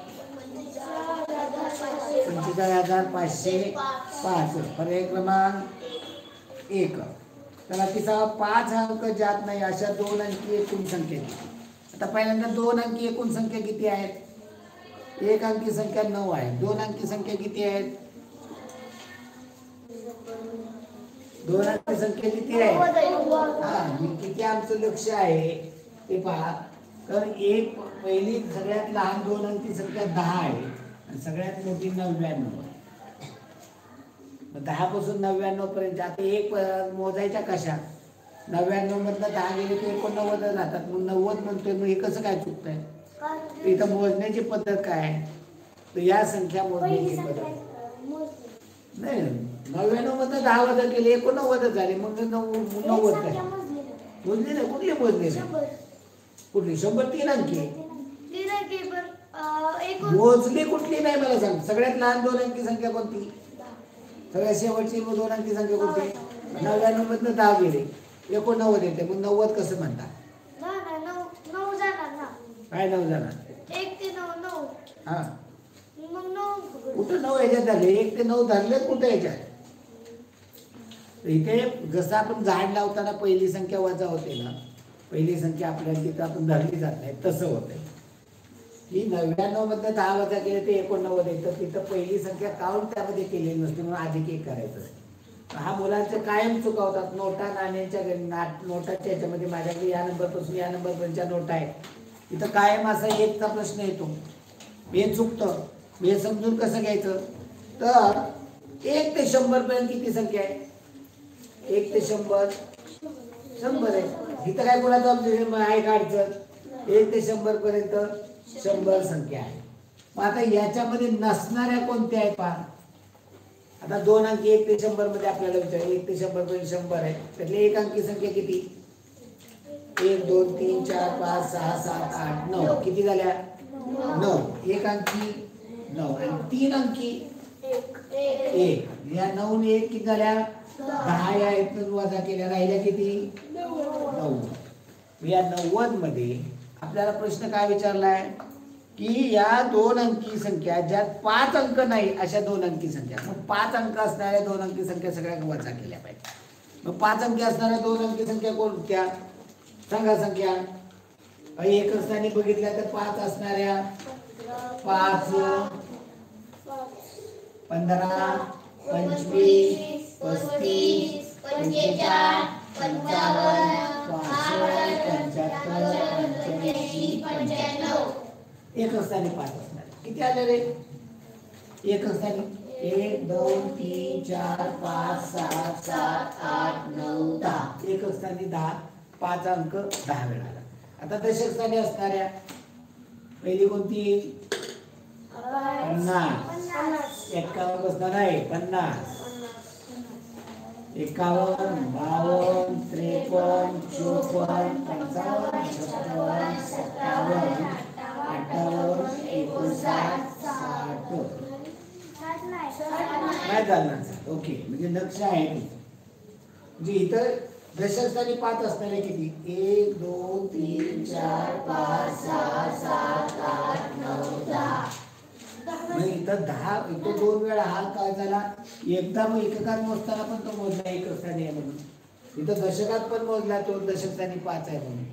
45,505. पर्याय क्रमांक 1. त्याला तिचा 5 अंक जात नाही अशा 2 अंकी एकूण संख्या. आता पहिल्यांदा 2 अंकी एकूण संख्या किती आहेत? 1 अंकी संख्या 9 आहे. 2 अंकी संख्या किती आहेत? 2 अंकी संख्या किती आहे? किती आमचं लक्ष आहे ते पहा. तर एक पहिली सगळ्यात लहान 2 अंकी संख्या 10 आहे आणि सगळ्यात मोठी 99. 10 पासून 99 पर्यंत. आता एक मोजायच्या कशा? 99 मधनं 10 गेले की 89 जातात. मग 90 म्हणतोय, मग हे कसं काय चुकतंय? इथं मोजण्याची पद्धत काय आहे? तर या संख्या मोजण्याची पद्धत नाही. 99 मधनं 10 वजा केले 89 झाले. मग 90 काय मोजले नाही? कुठले मोजले नाही? कुठली? 100 3 अंकी मोजली कुठली नाही मला सांग. सगळ्यात लहान 2 अंकी संख्या कोणती? सगळ्यात शेवटची 2 अंकी संख्या कोणती? 99 मधनं 10 गेले 89 येते. मग 90 कसं म्हणतात? काय 9 जाणार? हा कुठं 9 ह्याच्यात झाले? 1 ते 9 धरले कुठं ह्याच्यात? इथे जसं आपण झाड लावताना पहिली संख्या वजा होते ना, पहिली संख्या आपल्याला तिथं आपण धरली जात नाही, तसं होतंय की 99 मधनं 10 वजा केले ते 89 येतं. तिथं पहिली संख्या काउंट त्यामध्ये केलेली नसते म्हणून अधिक 1 करायचं. हा मुलांचे कायम चुकावतात. नोटा नाण्यांच्या नोटाच्या याच्यामध्ये माझ्याकडे या नंबरपासून या नंबरपर्यंतच्या नोटा आहेत. इथं कायम असा 1चा प्रश्न येतो. हे चुकतं. हे समजून कसं घ्यायचं? तर 1 ते 100 पर्यंत किती संख्या आहे? 1 ते 100 100 आहे. इथं काय कोणाचं ऑब्जेक्शन आहे का अडचण? 1 ते 100 पर्यंत 100 संख्या आहे. मग आता याच्यामध्ये नसणाऱ्या कोणत्या आहेत पहा. आता 2 अंकी 1 ते 100 मध्ये आपल्याला विचार 1 ते 100 पर्यंत 100 आहे. त्यातली 1 अंकी संख्या किती? 1 2 3 4 5 6 7 8 9. किती झाल्या? 9. 1 अंकी 9 आणि 3 अंकी 1. या 9 ने 1 किती झाल्या? 10. या इथून वजा केल्या राहिल्या किती? 9. या 90 मध्ये आपल्याला प्रश्न काय विचारलाय की या 2 अंकी संख्या ज्यात 5 अंक नाही अशा 2 अंकी संख्या. मग 5 अंक असणाऱ्या 2 अंकी संख्या सगळ्या वजा केल्या पाहिजे. मग 5 अंकी असणाऱ्या 2 अंकी संख्या कोणत्या? सांगा संख्या. एक स्थानी बघितल्या तर 5 असणाऱ्या 5 15 25 35 45 55 65 85 95. एक स्थानी 5 असणार. किती आले रे? एक स्थानी 1 2 3 4 5 6 7 8 9 10. एक स्थानी 10. 5 अंक 10 वेळा. आता दशक स्थानी असणाऱ्या पहिली कोणती? 50. 51 बसणार आहे 50. 51 52 53 54 55 56 57 58 59 60. नाही चालणार. ओके, म्हणजे लक्ष आहे ते. म्हणजे इथं दशक स्थानी 5 असणारे किती? 1 2 3 4 5 6 7 8 9 10. म्हणजे इथं 10 इथं 2 वेळा हा काय झाला? एकदा मग एककात मोजताना पण तो मोजला 1 स्थानी आहे म्हणून. इथं दशकात पण मोजला तो दशक स्थानी 5 आहे म्हणून.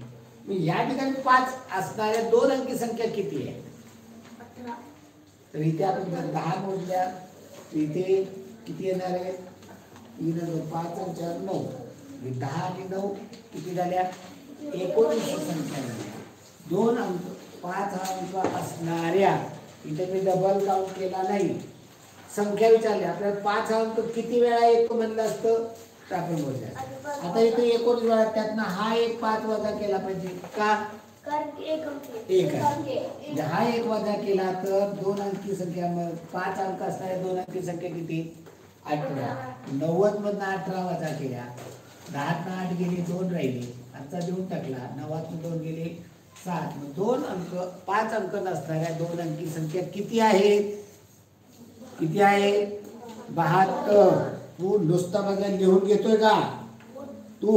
मग या ठिकाणी 5 असणाऱ्या 2 अंकी संख्या किती आहे? 18. तर इथे आपण जर 10 मोजल्या इथे किती येणार आहे? 3 2 5 आणि 4 9. 10 आणि 9 किती झाल्या? 19 संख्या झाल्या. 2 अंक 5 हा अंक असणाऱ्या. इथे मी डबल काउंट केला नाही, संख्या विचारली. आपल्याला 5 हा अंक किती वेळा येतो म्हणलं असतं तर आपण मोजूया. आता इथे 19 वेळा, त्यातनं हा एक 5 वजा केला पाहिजे का? एक आहे. हा एक वजा केला तर 2 अंकी संख्या, 5 अंक असणाऱ्या 2 अंकी संख्या किती? 18. 90 मधनं 18 वजा केल्या. 10 8 गेले 2 राहिले. आजचा देऊन टाकला. 9 2 गेले 7. 2 अंक 5 अंक नसणाऱ्या 2 अंकी संख्या किती आहेत? किती आहे? 72. तू नुसता बघा लिहून घेतोय का? तू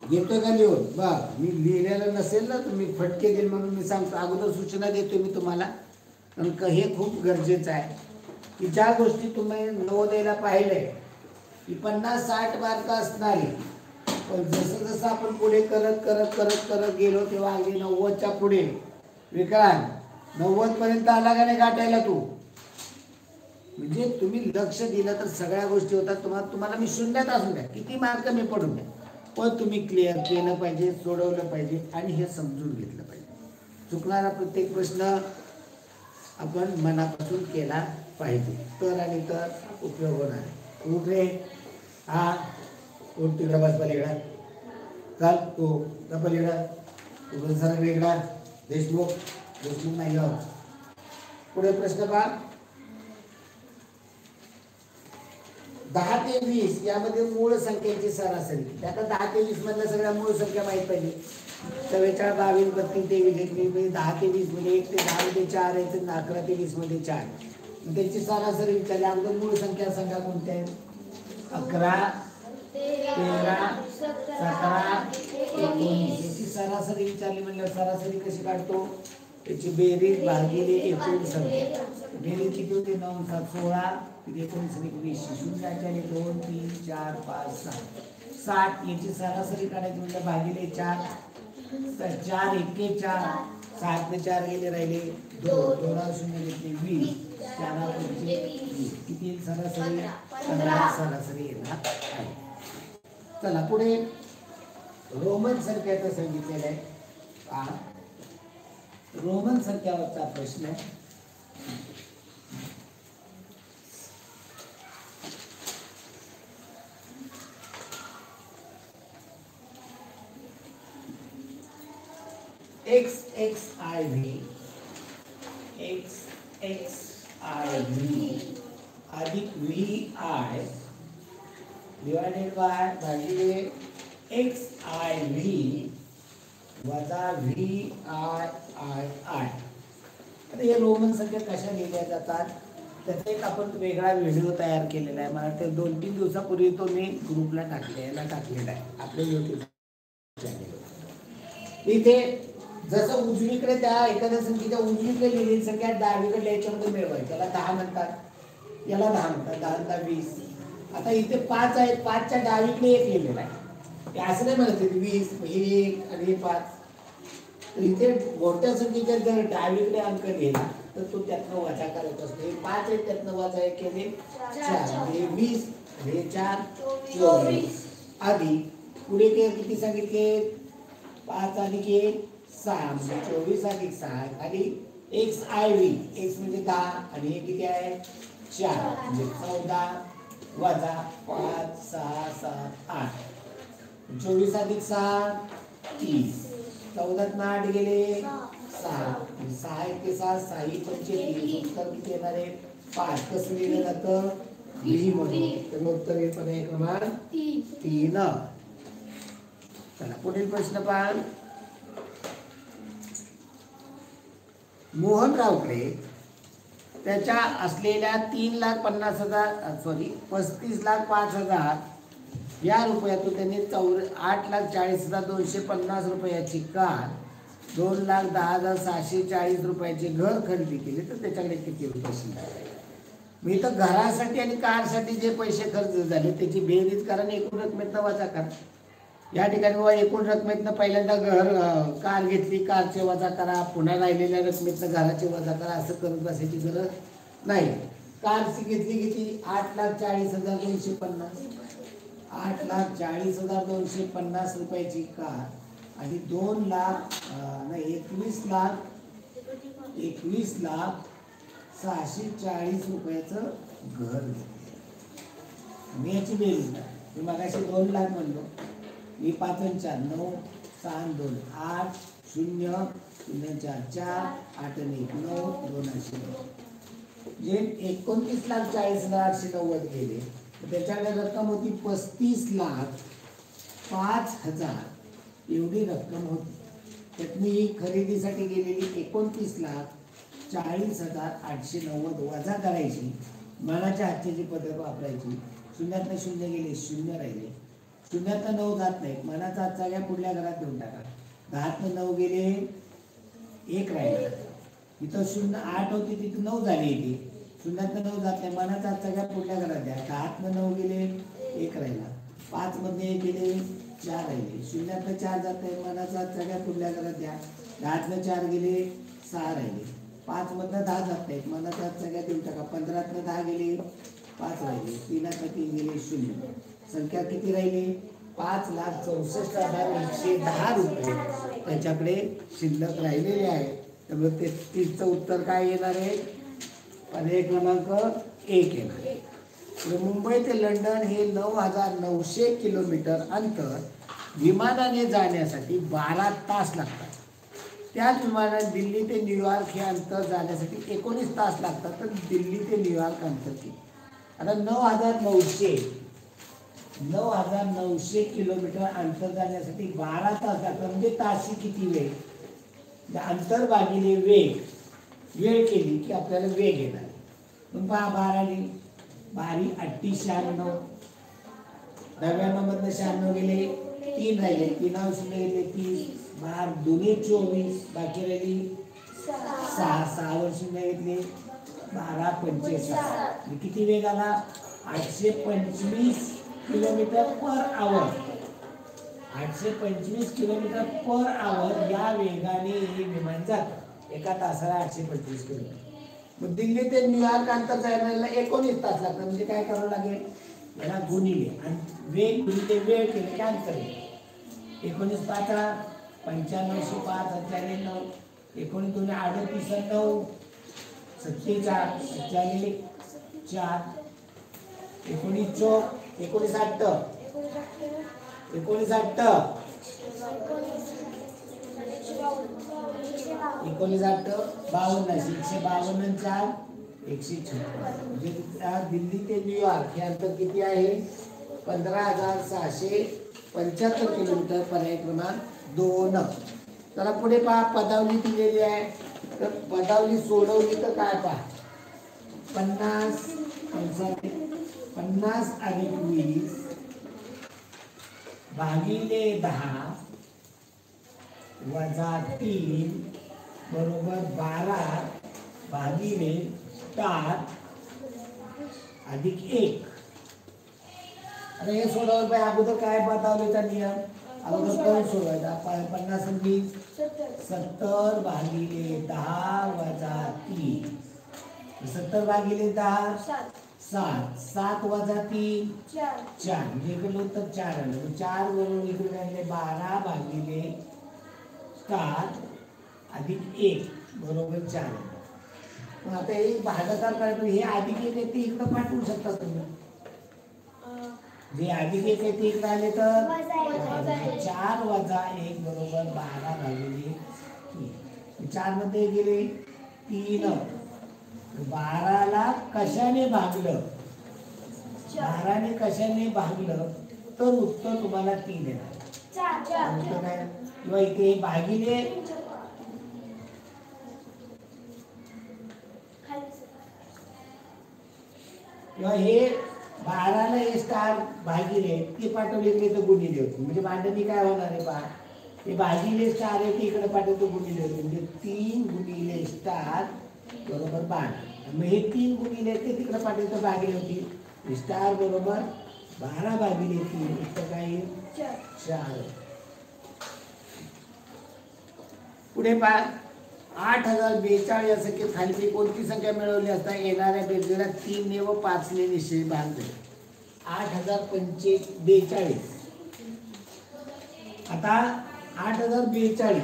घेतोय का लिहून? बघ मी लिहिलेलं नसेल ना तुम्ही फटके देईल म्हणून मी सांगतो, अगोदर सूचना देतो मी तुम्हाला. कारण हे खूप गरजेचं आहे की ज्या गोष्टी तुम्ही नवोदयला पाहिलंय की 50-60 मार्क असणारी, पण जसं जसं आपण पुढे करत करत करत करत गेलो तेव्हा अगदी 90च्या पुढे विक्रांत 90 पर्यंत आला का नाही गाठायला तू? म्हणजे तुम्ही लक्ष दिलं तर सगळ्या गोष्टी होतात. तुम्हाला मी शून्यात असून द्या, किती मार्क मी पडून द्या, पण तुम्ही क्लिअर केलं पाहिजे, सोडवलं पाहिजे आणि हे समजून घेतलं पाहिजे. चुकणारा प्रत्येक प्रश्न आपण मनापासून केला पाहिजे, तर आणि तर उपयोग होणार आहे. उठ रे, हा उठ, तिकडं बस पलीकडा, चाल तू पलीकडा, तू सर वेगळा, देशमुख नाही हो. पुढे प्रश्न पहा, 10 ते 20 यामध्ये मूळ संख्येची सरासरी. आता 10 ते 20 मधल्या सगळ्या मूळ संख्या माहित पाहिजे. 44, 22, 32, 23, 10 ते 20 मध्ये 1 ते 10 मध्ये 4 आहे, तर 11 ते 20 मध्ये 4. त्याची सरासरी विचारली. अगोदर मूळ संख्या सांगा कोणत्या आहेत? 11, 13, 17, 19. याची सरासरी विचारली म्हणजे सरासरी कशी काढतो? त्याची बेरीज भागिले एकूण संख्या. बेरीज किती होते? 9, 7, 16, 19, 20, 0, 2, 3, 4, 5, 6, 60. याची सरासरी काढायची म्हणजे भागिले 4, 4 एके 4, 7 ने 4 गेले, राहिले 2, 2 0 घेतले 20, 4 पंचे 20. किती येईल सरासरी? 15 सरासरी येणार आहे. चला पुढे रोमन संख्याचं सांगितलेलं आहे. रोमन संख्यावरचा प्रश्न आहे. XXIV अधिक VI डिवायडेड बाय भागिले XIV वजा VIII. आता हे रोमन संख्या कशा लिहिल्या जातात त्याचा एक आपण वेगळा व्हिडिओ तयार केलेला आहे. मला ते 2-3 दिवसापूर्वी तो मी ग्रुपला टाकलेला आहे आपल्या YouTube चॅनेलवर. इथे जसं उजवीकडे त्या एखाद्या संख्येच्या उजवीकडे लिहिलेली संख्या डावीकडे याच्यामध्ये मिळवायची. त्याला 10 म्हणतात, याला 10 म्हणतात, 10 20. आता इथे 5 आहे, 5च्या डावीकडे 1 लिहिलेला आहे. ते असं नाही म्हणत 20 हे 1 आणि हे 5. तर इथे मोठ्या संख्येच्या जर डावीकडे अंक लिहिला तर तो त्यातनं वजा करत असतो. हे 5 आहे, त्यातनं वजा 1 केले 4, हे 20, हे 4 24. आधी पुढे किती सांगितले? 5 अधिक 1 6 म्हणजे 24 अधिक 6 आणि XIV, X म्हणजे 10 आणि हे किती आहे? 4 म्हणजे 14 वजा 5 6 7 8. 24 अधिक 6 30. 14 ना 8 गेले 6, 6 1 6, 6 पंचे 30. उत्तर किती येणार आहे? 5. कसं लिहिलं जातं? V म्हणून. तर उत्तर येत आहे क्रमांक 3. चला पुढील प्रश्न पहा. मोहनरावकडे त्याच्या असलेल्या 35,05,000 या रुपयातून त्यांनी 8,40,250 रुपयाची कार, 2,10,740 रुपयाचे घर खरेदी केले, तर त्याच्याकडे किती रुपये शिल्लक आहे? मी तर घरासाठी आणि कारसाठी जे पैसे खर्च झाले त्याची बेरीज करा आणि एकूण रकमेतनं वजा करा. या ठिकाणी बाबा एकूण रकमेतनं पहिल्यांदा कार घेतली, कारचे वजा करा, पुन्हा राहिलेल्या रकमेतनं घराचे वजा करा, असं करत बसायची गरज नाही. कारची घेतली किती? 8,40,250. 8,40,250 रुपयाची कार आणि 21,640 रुपयाचं घर घेतलं. मी याची बेरीज करा. मी मगाशी 2 लाख म्हणलो, मी 5 आणि 4 9 6 आणि 2 8 0 0 4 4 8 आणि 1 9 2 8 जे 29,40,890 गेले. त्याच्याकडे रक्कम होती 35,05,000 एवढी रक्कम होती. त्यातनी खरेदीसाठी गेलेली 29,40,890 वजा करायची. मनाच्या हातची पद्धत वापरायची. शून्यातनं 0 गेले 0 राहिले. शून्यात 9 जात नाही, मनाचा हात सगळ्या पुढल्या घरात देऊन टाका. 10 9 गेले, 1 राहिला. इथं 0 8 होती तिथं 9 झाली. इथे शून्यात 9 जात नाही, मनाचा हात सगळ्या पुढल्या घरात द्या. 10 9 गेले, 1 राहिला. 5 मध्ये 1 गेले, 4 राहिले. शून्यात 4 जात नाही, मनाचा हात सगळ्या पुढल्या घरात द्या. 10 4 गेले, 6 राहिले. 5 मधनं 10 जात नाहीत, मनाचा हात सगळ्या देऊन टाका. 15 10 गेले, 5 राहिले. 3 3 गेले, 0. संख्या किती राहिली? 5,64,110 रुपये त्याच्याकडे शिल्लक राहिलेले आहे. त्यामुळे 33चं उत्तर काय येणार आहे? पर्याय क्रमांक 1 येणार आहे. मुंबई ते लंडन हे 9,900 किलोमीटर अंतर विमानाने जाण्यासाठी 12 तास लागतात. त्याच विमानात दिल्ली ते न्यूयॉर्क हे अंतर जाण्यासाठी 19 तास लागतात. तर दिल्ली ते न्यूयॉर्क अंतर किती? आता 9,900 किलोमीटर अंतर जाण्यासाठी 12 तास लागतात. म्हणजे ताशी किती वेळ? अंतर भागिले वेळ केली की आपल्याला वेग येणार. मग 12 12 98. 99 मधनं 96 गेले, 3 राहिले. 3 0 गेले, 30. 12 2 24, बाकी राहिली 6. 6 वर 0 घेतले, 12 45. किती वेग आला? 825 kilometre per hour. 825 kilometre per hour या वेगाने हे विमान जातं. एका तासाला 825 किलोमीटर. मग दिल्ली ते न्यूयॉर्क अंतर जायला 19 तास लागतात. म्हणजे काय करावं लागेल? याला गुणिले आणि वेग गुणिले वेळ केले की अंतर येईल. 19 5 95 5 9. 19 2 38 9. 47 47 4. 19 4 19 8 19 8 19 8 52 152 4 156. म्हणजे दिल्ली ते न्यूयॉर्क हे अंतर किती आहे? 15,675 किलोमीटर. पर्याय क्रमांक 2. चला पुढे पहा, पदावली दिलेली आहे. तर पदावली सोडवली तर काय पहा? 50 अधिक 20 भागिले 10 वजा 3 बरोबर 12 भागिले 7 अधिक 1. आता हे सोडवलं पाहिजे. अगोदर काय पदावलीचा नियम? अगोदर कोण सोडवायचा? 50 आणि 20 70 भागिले 10 वजा 3. 70 भागिले 10 7. 7 वजा 3 4. म्हणजे इकडे उत्तर 4 आलं. 4 वरून इकडे राहिले 12 भागिले 7 अधिक 1 बरोबर 4. मग आता हे भागाकार करायचं. हे अधिक 1 ते इकडे पाठवू शकता तुम्ही. जे अधिक 1 ते इकडे आले तर 4 वजा 1 बरोबर 12 भागिले 3. 4 मध्ये गेले 3. 12ला कशाने भागलं? 12ने कशाने भागलं तर उत्तर तुम्हाला 3 येणार. उत्तर काय? किंवा इथे भागिले किंवा हे 12ला हे स्टार भागिले ते पाठवले इकडे तर गुणिले होते. म्हणजे भांडणी काय होणार आहे पहा? हे भागिले स्टार आहे ते इकडे पाठवतो गुणिले होते. म्हणजे 3 गुणिले स्टार बरोबर 12. मग हे 3 गुणिले ते तिकडे पाठवतो भागिले होती. स्टार बरोबर 12 भागिले 3 इथं काय 4. पुढे पहा, 8,042 या संख्येत खालील कोणती संख्या मिळवली असता येणाऱ्या बेरजेला 3 ने व 5 ने निश्चित भाग जाईल? 8,042. आता 8,042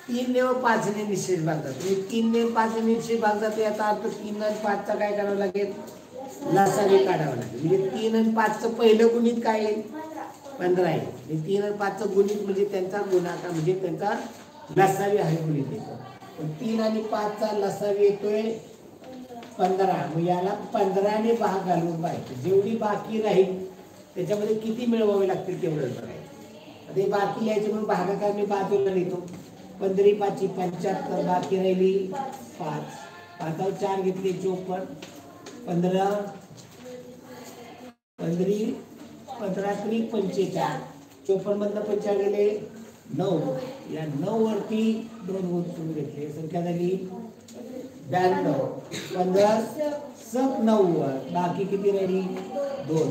3 ने व 5 ने निश्चित भाग जातो. 3 ने 5 ने निश्चित भाग जातो. याचा अर्थ 3 आणि 5चा काय करावं लागेल? लसावी काढावं लागेल. म्हणजे 3 आणि 5चं पहिलं गुणित काय येईल? 15 येईल. 3 आणि 5चं गुणित म्हणजे त्यांचा गुणाकार म्हणजे त्यांचा लसावी हा गुणित येतो. 3 आणि 5चा लसावी येतोय 15. मग याला 15 ने भाग घालून पाहिजे. जेवढी बाकी राहील त्याच्यामध्ये किती मिळवावे लागतील तेवढं बघायचं. आता हे बाकी लिहायचे म्हणून भागाकार मी बाजूला लिहितो. 15 5 75 बाकी राहिली 5. 5वर 4 घेतले 54. 15 15 15 त्रिक 45, 54 मधनं 45 गेले 9, या 9 वरती 2 उचलून घेतले, संख्या झाली 92, 15 सब 9 वर बाकी किती राहिली 2,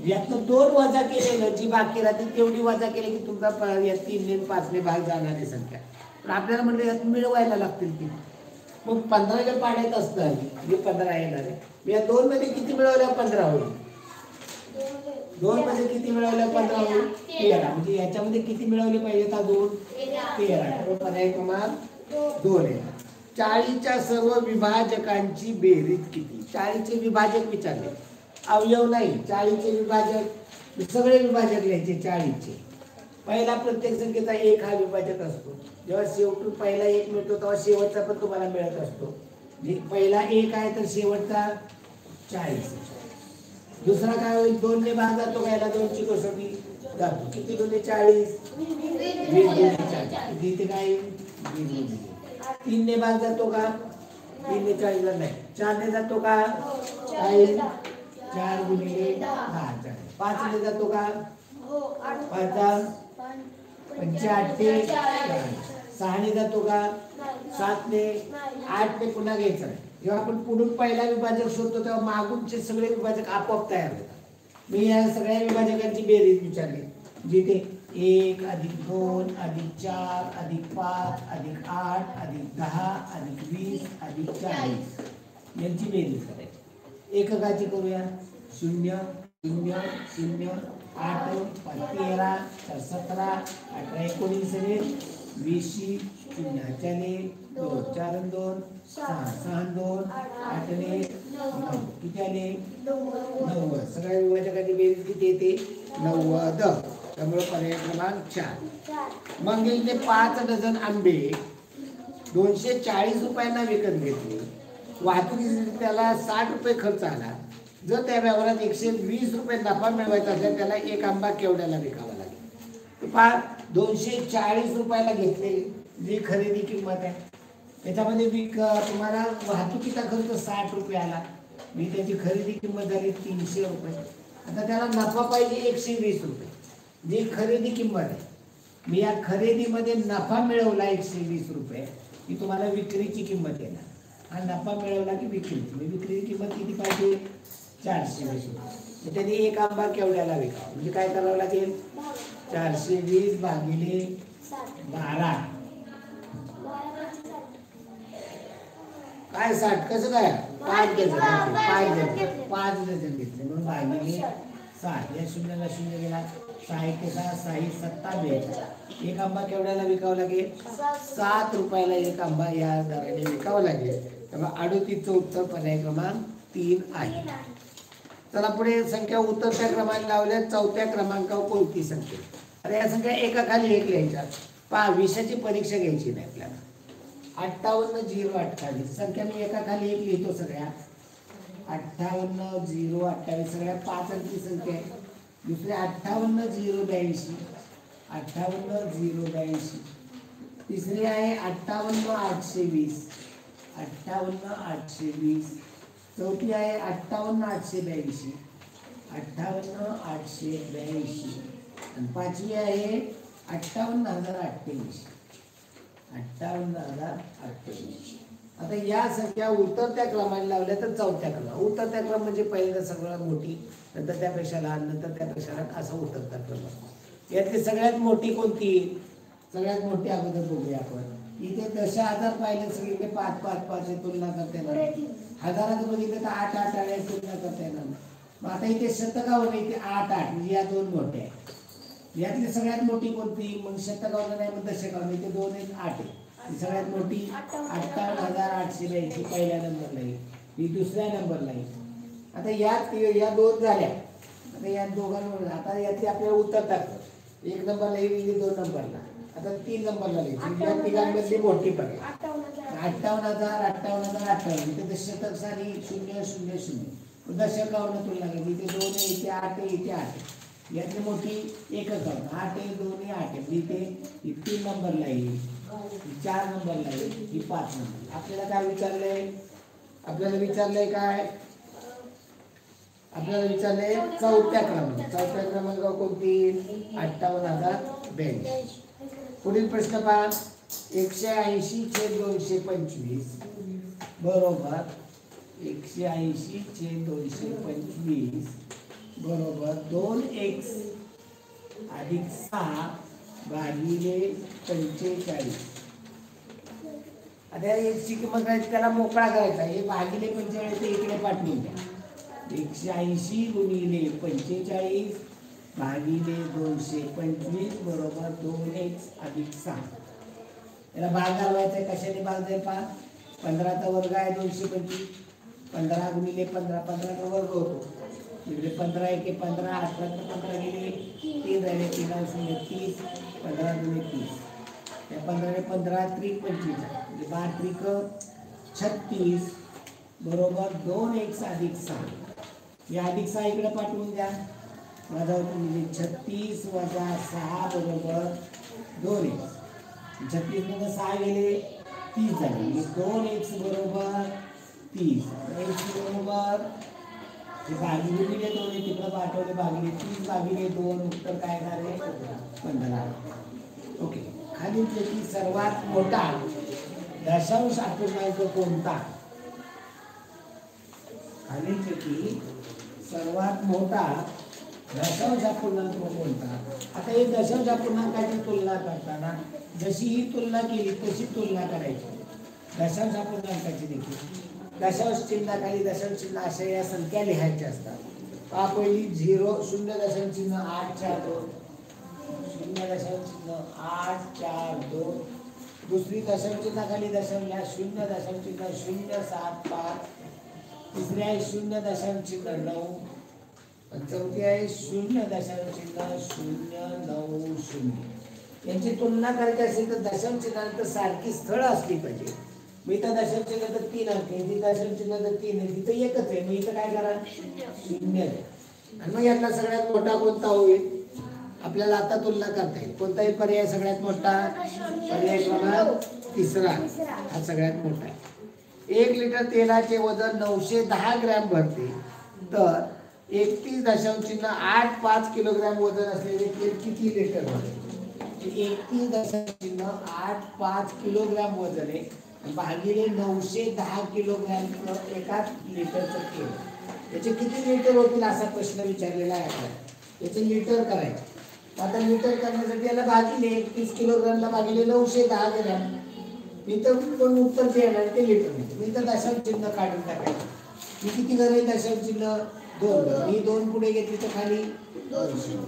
यातनं 2 वजा केलेलं जी बाकी राहते तेवढी वजा केली की तुमचा या 3 ने 5 ने भाग जाणारी संख्या, पण आपल्याला म्हणजे यात मिळवायला लागतील की मग 15 जर पाड्यात असतं म्हणजे 15 येणार आहे, या 2 मध्ये किती मिळवल्या 15 होईल, 2 मध्ये किती मिळवल्या 15 होईल 13, म्हणजे याच्यामध्ये किती मिळवले पाहिजे आता 2 13, पर्याय क्रमांक 2 येणार. 40च्या सर्व विभाजकांची बेरीज किती, 40चे विभाजक विचारले, अवयव नाही, 40चे विभाजक सगळे विभाजक लिहायचे 40चे. पहिला प्रत्येक संख्येचा 1 हा विभाजक असतो, जेव्हा शेवटून पहिला 1 मिळतो तेव्हा शेवटचा पण तुम्हाला मिळत असतो, पहिला 1 आहे तर शेवटचा 40. दुसरा काय होईल 2 ने भाग जातो का, याला 2 ची कसोटी जातो, किती 2 ने 40, 20 इथे काय 3 ने भाग जातो का, 3 ने 40 नाही, 4 ने जातो का, 4 गुणिले 10, 5 ने जातो का, 5 पंचे 6 ने जातो का, 7 ने, 8 ने पुन्हा घ्यायचं नाही. जेव्हा आपण पुढून पहिला विभाजक शोधतो तेव्हा मागूनचे सगळे विभाजक आपोआप तयार होतात. मी या सगळ्या विभाजकांची बेरीज विचारली, जिथे 1 अधिक 2 अधिक 4 अधिक 5 अधिक 8 अधिक 10 अधिक 20 अधिक 40 यांची बेरीज करायची. एककाची करूया, 0 0 0 8 5 13 4 17 18 19 20 0 चाले 2 4 2 6 6 2 8 ने 9 किती आले 90. सगळ्या विभाजकाची बेरीज किती येते 90. त्यामुळे पर्याय क्रमांक 4. मग इथे 5 डझन आंबे 240 रुपयांना विकत घेतले, वाहतुकीसाठी त्याला 60 रुपये खर्च आला. जर त्या व्यवहारात 120 रुपये नफा मिळवायचा असेल त्याला एक आंबा केवढ्याला विकावा लागेल. पहा 240 रुपयाला घेतले जी खरेदी किंमत आहे, त्याच्यामध्ये तुम्हाला वाहतुकीचा खर्च 60 रुपये आला, मी त्याची खरेदी किंमत झाली 300 रुपये. आता त्याला नफा पाहिजे 120 रुपये, जी खरेदी किंमत आहे. मी या खरेदीमध्ये नफा मिळवला 120 रुपये ही तुम्हाला विक्रीची किंमत येणार, हा नफा मिळवला की विक्रीची, विक्रीची किंमत किती पाहिजे 420 रुपये. त्याने एक आंबा केवढ्याला विकावा, म्हणजे काय करावं लागेल 420 भागिले 12 काय 60 कसं काय 5 डझन घेतले म्हणून भागिले 7, या शून्याला शून्य गेला 6 1 6 6 27. एक आंबा केवढ्याला विकावं लागेल 7 रुपयाला एक आंबा या दराने विकावं लागेल. तेव्हा 38चं उत्तर पर्याय क्रमांक 3 आहे. चला पुढे संख्या उतरत्या क्रमाने लावल्या, 4थ्या क्रमांकावर कोणती संख्या, आता या संख्या एकाखाली एक लिहायच्या. पहा विषयाची परीक्षा घ्यायची नाही आपल्याला. 58 0 28 संख्या मी एकाखाली एक लिहितो सगळ्या. 58 0 28 सगळ्या 5 अंकी संख्या आहे. दुसरे 58 0 82, 58 0 82. तिसरी आहे 58 820, 58 820. चौथी आहे 58 882, 58 882. आणि पाचवी आहे 58,028, 58,028. आता या संख्या उतरत्या क्रमाने लावल्या तर 4थ्या क्रमांक. उतरत्या क्रम म्हणजे पहिल्यांदा सगळ्यात मोठी, नंतर त्यापेक्षा लहान, नंतर त्यापेक्षा लहान, असा उतरता क्रम. यातली सगळ्यात मोठी कोणती, सगळ्यात मोठी अगोदर बघूया आपण. इथे 10,000 पाहिले सगळीकडे 5 5 5 तुलना करता येणार. हजारात बघितलं तर 8 8 आणि तुलना करता येणार. मग आता इथे शतकावर इथे 8 8 म्हणजे या दोन मोठ्या आहेत. यातली सगळ्यात मोठी कोणती, मग शतकावर नाही मग दशकावर, इथे 2 1 8 आहे. सगळ्यात मोठी 58,882 पहिल्या नंबरला येईल, ही दुसऱ्या नंबरला येईल. आता या दोन झाल्या. आता या दोघांवर आता यातली आपल्याला उत्तर टाकलं. 1 नंबरला येईल, 2 नंबरला, आता 3 नंबरला येईल. या तिघांमधली मोठी पण 58,000 58,058. इथे दशक सारी 0 0 0. दशकावर तुलना केली, इथे 2 आहे, इथे 8 आहे, इथे 8 आहे. यातली मोठी एकच 8 आहे, 2 आहे, 8 आहे. इथे 3 नंबरला येईल, 4 नंबरला येईल, ही 5 नंबर. आपल्याला काय विचारलंय, आपल्याला विचारलंय काय आपल्याला विचारले चौथ्या क्रमांक कोणती 58,082. पुढील प्रश्न पहा 180/225 बरोबर 180/225 बरोबर 2x अधिक 6 भागिले 45. आता याची किंमत करायची त्याला मोकळा करायचा हे भागिले 45 इकडे पाठवून द्या 180 गुणिले 45 भागिले 225 बरोबर 2x अधिक 6. याला भाग घालवायचा कशाने भाग द्या पहा 15चा वर्ग आहे 225 15 गुणिले 15 15चा वर्ग होतो इकडे 15 एके 15 18 15 गेले 3 राहिले 3 30 15 गुणिले 30 या 15 ने 15 त्रिक 25 म्हणजे 12 त्रिक 36 बरोबर 2x अधिक 6. या अधिक 6 इकडे पाठवून द्या वजा होतो म्हणजे 36 वजा 6 बरोबर 2x 36 मध्ये 6 गेले 30 झाले म्हणजे 2x बरोबर 30 x बरोबर भागिले दिले 2 तिकडे पाठवले भागिले 30 भागिले 2 उत्तर काय झाले 15. ओके खालीलपैकी सर्वात मोठा दशांश अपूर्णांक कोणता खालीलपैकी सर्वात मोठा दशांश अपूर्णांक कोणता. आता हे दशांश अपूर्णांकाची तुलना करताना जशी ही तुलना केली तशी तुलना करायची दशांश अपूर्णांकाची देखील दशांश चिन्हाखाली दशांश चिन्ह अशा या संख्या लिहायच्या असतात. पहिली 0 0 चिन्ह 842 0 चिन्ह 842 दुसरी दशांश चिन्हाखाली दशांश 0 चिन्ह 075 तिसरी आहे 0 चिन्ह 9 चौथी आहे 0 चिन्ह 090. यांची तुलना करायची असेल तर दशांश चिन्हानंतर सारखी स्थळ असली पाहिजे. मग इथं दशांश चिन्ह तर 3 आहे तिथे दशांश चिन्ह तर 3 आहे तिथं एकच आहे मग इथं काय करा 0 आणि मग यातला सगळ्यात मोठा कोणता होईल आपल्याला आता तुलना करता येईल. कोणताही पर्याय सगळ्यात मोठा पर्याय क्रमांक तिसरा हा सगळ्यात मोठा आहे. 1 लिटर तेलाचे वजन 910 ग्रॅम भरते तर 31.85 किलोग्रॅम वजन असलेले तेल किती लिटर भरते. 31.85 किलोग्रॅम वजन आहे भागिले 910 किलोग्रॅम एका लिटरचं तेल याचे किती लिटर होतील असा प्रश्न विचारलेला आहे आपल्याला. याचे लिटर करायचे आता लिटर करण्यासाठी याला भागिले 31 किलोग्रॅमला भागिले 910 ग्रॅम इथं पण उत्तर जे येणार ते लिटर मी तर दशांश चिन्ह काढून टाकायचं. मी किती घरे दशांश चिन्ह 2 ही 2 पुढे घेतली तर खाली 200.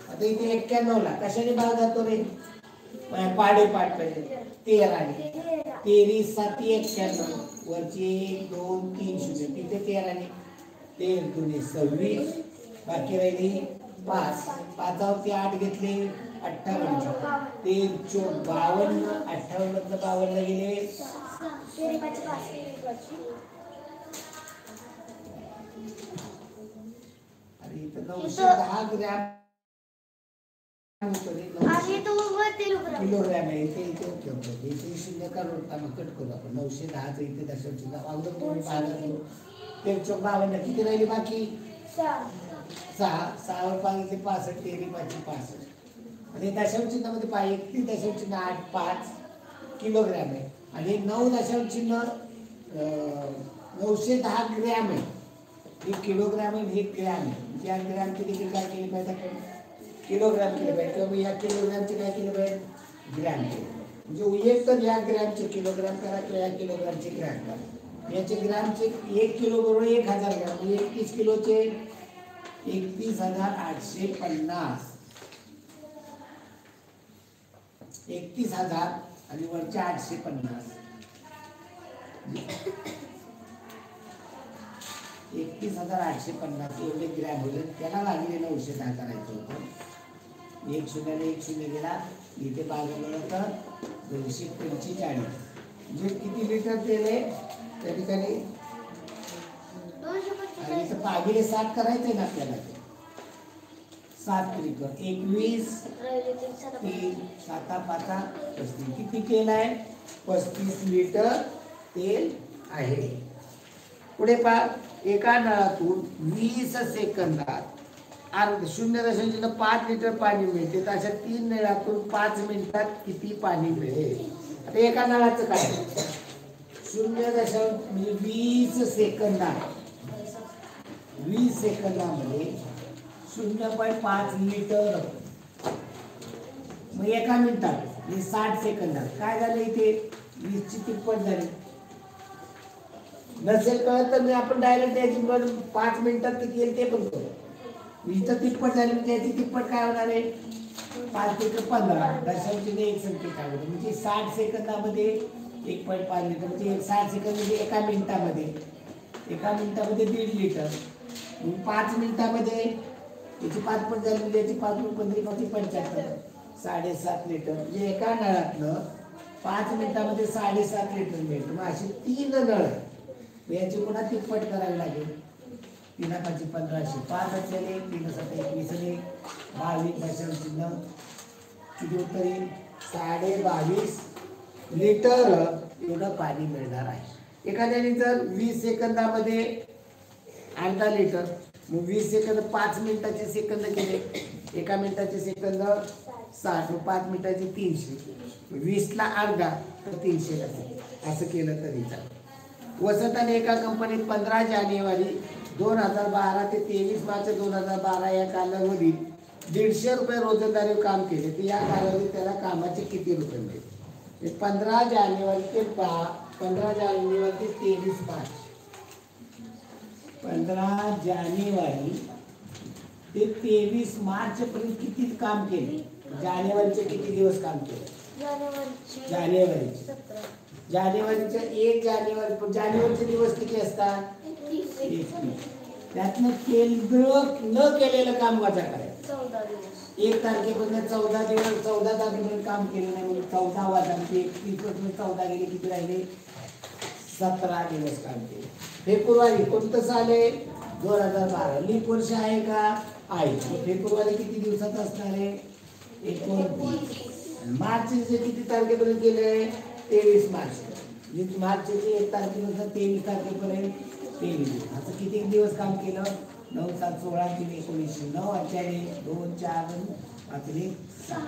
आता इथे 91ला कशाने भाग जातो रे पाडे पाठ पाहिजे 13 13 7 91 वरची 1 2 3 0 तिथे 13 ने 13 दुने 26 बाकी राहिली 5 5वरती 8 घेतले 58 3 4 52 58 मधलं 52 ला गेले अरे इथं 910 ग्रॅम किलोग्रॅम आहे इथे इथे ठेवतो इथे 0 काढून कट करू आपण 910 इथे दशांश चिन्ह अगोदर तुम्ही पाहिलं ते 52 किती राहिली बाकी 6 वर पाहिजे 65 तेरी 65 आणि दशांश चिन्हामध्ये पाहिजे 31.85 किलोग्रॅम आहे आणि 9 दशांश चिन्ह 910 ग्रॅम आहे. हे किलोग्रॅम आहे हे ग्रॅम आहे या ग्रॅमची देखील काय केली पाहिजे किलोग्रॅम केले पाहिजे किंवा या किलोग्रॅमचे काय केले पाहिजे ग्रॅम केले म्हणजे एक तर या ग्रॅमचे किलोग्रॅम करा किंवा या किलोग्रॅमचे ग्रॅम करा. याचे ग्रॅमचे 1 किलो बरोबर 1000 ग्रॅम म्हणजे 31 किलोचे 31,850 31,000 आणि वरचे 850 31,850 एवढे ग्रॅम होईल त्याला लागले 910 करायचं होतं. 1 0 1 0 गेला इथे भागवलं तर 245 म्हणजे किती लिटर तेल आहे त्या ठिकाणी आणि इथं भागिले 7 करायचंय ना आपल्याला 7 त्रिक 21 3 7 5 35 किती तेल आहे 35 लिटर तेल आहे. पुढे पहा, एका नळातून 20 सेकंदात 0.5 लिटर पाणी मिळते, तर अशा 3 नळातून 5 मिनिटात किती पाणी मिळेल? आता एका नळाचं काय, 20 सेकंदात 20 सेकंदामध्ये 0.5 लिटर, मग एका मिनिटात 60 सेकंदात काय झालं? इथे 20 ची तिप्पट झाली. नसेल कळत तर आपण डायरेक्ट याची 5 मिनिटात किती येईल ते पण करू. इथं तिप्पट झाली म्हणजे याची तिप्पट काय होणार आहे? 5 ते 15 दशांशाने एक संख्या काय होते, म्हणजे 60 सेकंदामध्ये 1.5 लिटर, म्हणजे 60 सेकंद म्हणजे एका मिनिटामध्ये 1.5 लिटर. 5 मिनिटामध्ये याची 5 पट झाली म्हणजे याची 5 × 15 75 7.5 लिटर, म्हणजे एका नळातलं 5 मिनिटामध्ये 7.5 लिटर मिळतं. मग अशी 3 नळ याची पुन्हा तिप्पट करावी लागेल. 3 × 5 = 1500, 5 असलेले 3 × 7 = 21, 22 दशांश किती उत्तर येईल? 22.5 लिटर एवढं पाणी मिळणार आहे. एखाद्याने जर 20 सेकंदामध्ये अर्धा लिटर, मग 20 सेकंद 5 मिनिटाचे सेकंद केले, एका मिनिटाचे सेकंद 60, 5 मिनिटाचे 300, 20ला अर्धा तर 300 असं केलं तरी चालेल. वसंताने एका कंपनीत 15 जानेवारी 2012 ते 23 मार्च 2012 या कालावधीत 150 रुपये रोजंदारीवर काम केले, तर या कालावधीत त्याला कामाचे किती रुपये मिळते? 15 जानेवारी ते 23 मार्च, 15 जानेवारी ते 23 मार्च पर्यंत किती काम केले? जानेवारीचे किती दिवस काम केले? जानेवारीचे 1 जानेवारीचे दिवस किती असतात? 21. त्यातनं न केलेलं काम वजा करायचं. 1 तारखेपासून 14 दिवस, 14 तारखेपर्यंत काम केलं नाही म्हणजे 14 वजा, म्हणजे 21 पासून 14 गेले, किती राहिले? 17 दिवस काम केले. फेब्रुवारी कोणतं साल आहे? 2012. लीप वर्ष आहे का? आहे. फेब्रुवारी किती दिवसात असणार आहे? 29. मार्चचे किती तारखेपर्यंत केले? 23 मार्च. म्हणजे मार्चचे 1 तारखेपासून 23 तारखेपर्यंत 23. असं किती दिवस काम केलं? 9, 7, 16, 3, 19, 9, 48, 2, 4, 5, 6,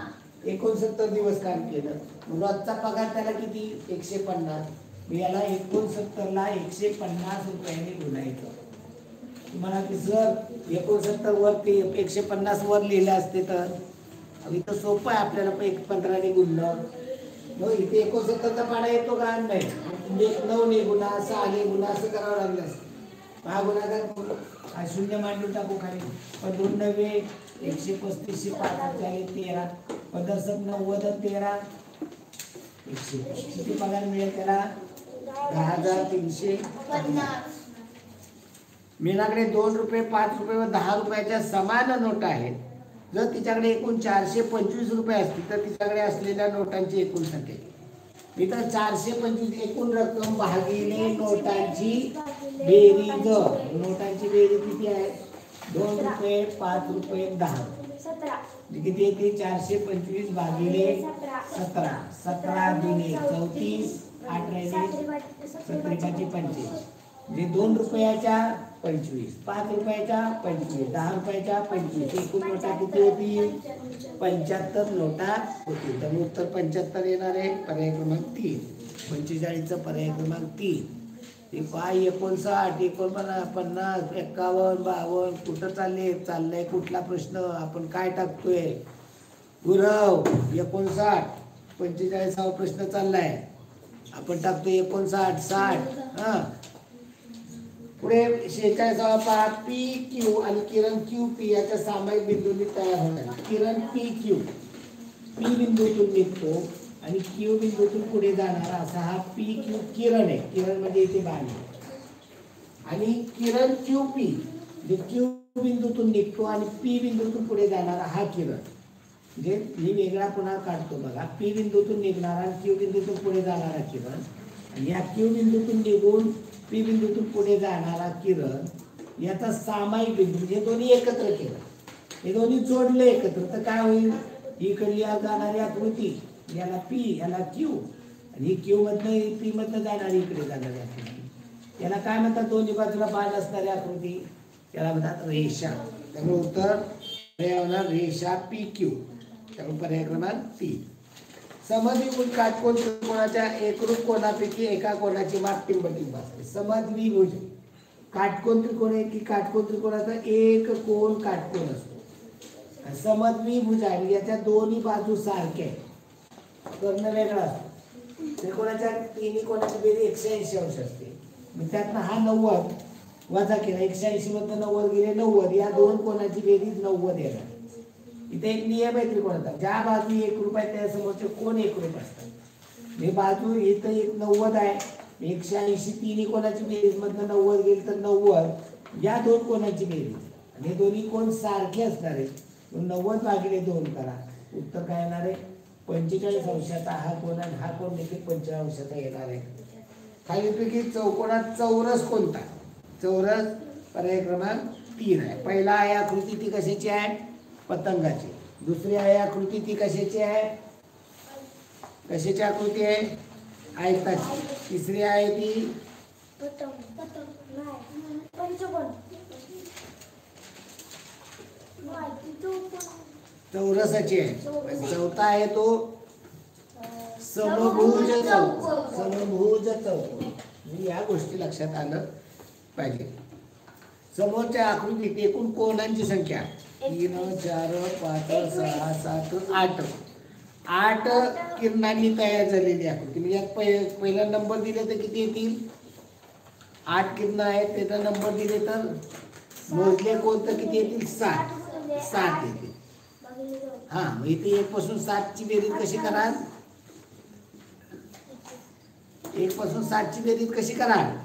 69 दिवस काम केलं. रोजचा पगार त्याला किती? 150. याला 69ला 150 रुपयाने गुणायचं. तुम्हाला की सर 69 वर 150 वर लिहिले असते तर इथं सोपं आहे आपल्याला 15ने गुणलं. मग इथे 69चा पाडा येतो का? नाही. म्हणजे 9 ने गुणा, 6 ने गुणा असं करावं लागलं असतं. हा गुणाकार करू, हा 0 मांडून टाकू खाली. 2 9 135, 5 13, 90 13 100. किती पगार मिळेल त्याला? 10,350. मीनाकडे 2 रुपये, 5 रुपये व 10 रुपयाच्या समान नोटा आहेत. जर तिच्याकडे एकूण 425 रुपये असतील तर तिच्याकडे असलेल्या नोटांची एकूण संख्या. इथं 425 एकूण रक्कम भागिले नोटांची बेरीज. नोटांची बेरीज किती आहे? 2 रुपये, 5 रुपये, 10. किती येते? 425 भागिले 17. 17 दुने 34, 8 राहिले 17 25. म्हणजे 2 रुपयाच्या 25, 5 रुपयाच्या 25, 10 रुपयाच्या 25. एकूण नोटा किती होती? 75 नोटा होती. तर उत्तर 75 येणार आहे. पर्याय क्रमांक 3. 45चा पर्याय क्रमांक 3. 59, 49, 50, 51, 52 कुठं चाललंय कुठला प्रश्न? आपण काय टाकतोय? गुरव 59. 45वा प्रश्न चाललाय, आपण टाकतोय 59, 60. पुढे 46वा पहा. पी क्यू आणि किरण क्यू पी याच्या सामायिक बिंदूंनी तयार होतात. किरण पी क्यू पी बिंदूतून निघतो आणि क्यू बिंदूतून पुढे जाणारा असा हा पी क्यू किरण आहे. किरण म्हणजे इथे बाण आणि किरण क्यू पी म्हणजे क्यू बिंदूतून निघतो आणि पी बिंदूतून पुढे जाणारा हा किरण. म्हणजे मी वेगळा पुन्हा काढतो बघा. पी बिंदूतून निघणारा आणि क्यू बिंदूतून पुढे जाणारा किरण आणि या क्यू बिंदूतून निघून पी बिंदूतून पुढे जाणारा किरण याचा सामायिक बिंदू. हे दोन्ही एकत्र केलं, हे दोन्ही जोडले एकत्र तर काय होईल? इकडली जाणारी आकृती याला पी याला क्यू आणि ही क्यू मधनं पी मधनं जाणारी इकडे जाणारी आकृती. याला काय म्हणतात दोन्ही बाजूला बाण असणारी आकृती? त्याला म्हणतात रेषा. त्यामुळे उत्तर पर्याय होणार रेषा PQ. त्यामुळे पर्याय क्रमांक 3. समद्विभुज काटकोन त्रिकोणाच्या एकरूप कोणापैकी एका कोणाची माप टिंबटिंब असते. समद्विभुज काटकोन त्रिकोण आहे की काटकोन त्रिकोणाचा एक कोण काटकोन असतो. समद्विभुज आहे याच्या दोन्ही बाजू सारख्या आहेत, कर्ण वेगळा असतो. त्रिकोणाच्या तिन्ही कोणाची बेरीज 180 अंश असते. मग त्यातनं हा 90 वजा केला, 180 मधनं 90 गेले 90, या दोन कोणाची बेरीज 90 येणार. इथे एक नियम आहे त्रिकोणाचा, ज्या बाजू एकरूप आहे त्या समोरचे कोण एकरूप असतात. हे बाजू इथं एक 90 आहे, 180 तिन्ही कोणाची बेरीज मधनं 90 गेली तर 90, या दोन कोणाची बेरीज आणि हे दोन्ही कोण सारखे असणार आहे. 90 भागिले 2 करा, उत्तर काय येणार आहे 45 अंशाचा हा कोण आणि हा कोण देखील 45 अंशाचा येणार आहे. खालीपैकी चौकोनात चौरस कोणता? चौरस पर्याय क्रमांक 3 आहे. पहिला आहे आकृती ती कशाची आहे? पतंगाची. दुसरी आहे आकृती ती कशाची आहे? कशाची आकृती आहे? आयताची. तिसरी आहे ती चौरसाची आहे. चौथा आहे तो समभुज चौकोन. समभुज चौकोन. या गोष्टी लक्षात आलं पाहिजे. समोरच्या आकृतीत एकूण कोणांची संख्या 3 4 5 6 7 8. 8 किरणांनी तयार झालेली आकृती. म्हणजे यात पहिला नंबर दिले तर किती येतील? 8 किरण आहेत, त्याचा नंबर दिले तर मोजले कोण तर किती येतील? 7 येतील. हा, मग इथे 1 पासून 7 ची बेरीज कशी कराल? 1 पासून 7 ची बेरीज कशी कराल?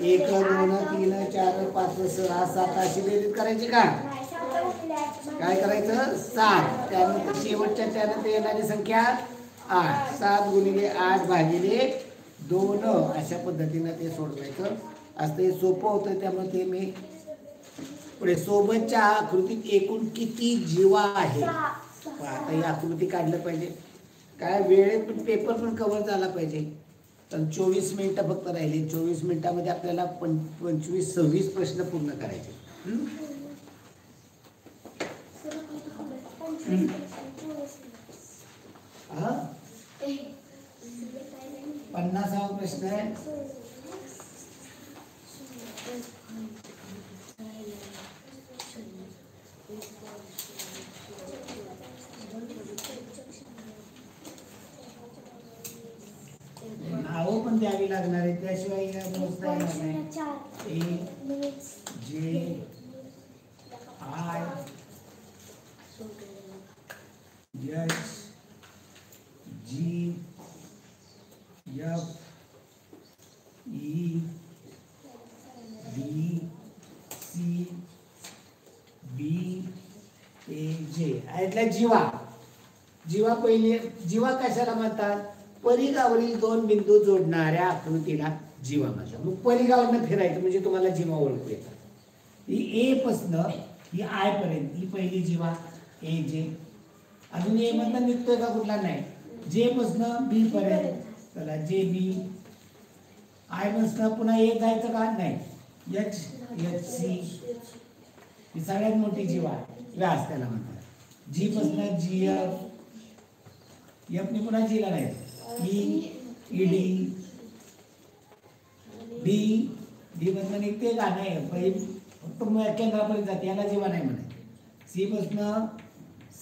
1 2 3 4 5 6 7 अशी बेरीज करायची का? काय करायचं? 7. त्यानंतर शेवटच्या त्यानंतर येणारी संख्या 8. 7 गुणिले 8 भागिले 2 अशा पद्धतीनं ते सोडवायचं असं. हे सोपं होतं, त्यामुळे ते मी पुढे. सोबतच्या आकृतीत एकूण किती जीवा आहे? आता ही आकृती काढलं पाहिजे. काय वेळेत पण पेपर पण कव्हर झाला पाहिजे. तर 24 मिनिटं फक्त राहिली. 24 मिनिटामध्ये आपल्याला 25-26 प्रश्न पूर्ण करायचे. 50वा प्रश्न आहे. नावं पण द्यावी लागणार आहे, त्याशिवाय मोजता येणार नाही. A J I H G F E B C B A J. यातला जीवा. जीवा पहिले. जीवा कशाला म्हणतात? परिघावरील 2 बिंदू जोडणाऱ्या आकृतीला जीवा म्हणतात. मग परिघावरनं फिरायचं म्हणजे तुम्हाला जीवा ओळखू येतात. ही ए पासनं ही आय पर्यंत ही पहिली जीवा ए जे. अजून ए मधनं निघतोय का कुठला? नाही. जे पासनं बी पर्यंत, चला जे बी. आय पासनं पुन्हा ए जायचं का? नाही. एच सी ही सगळ्यात मोठी जीवा व्यास त्याला म्हणतात. जी पासनं जी एफ. एफ ने पुन्हा जीला नाही. E D D. डी मधनं निघते का? नाही. फक्त केंद्रापर्यंत जाते, याला जीवा नाही म्हणायचं. सी पासनं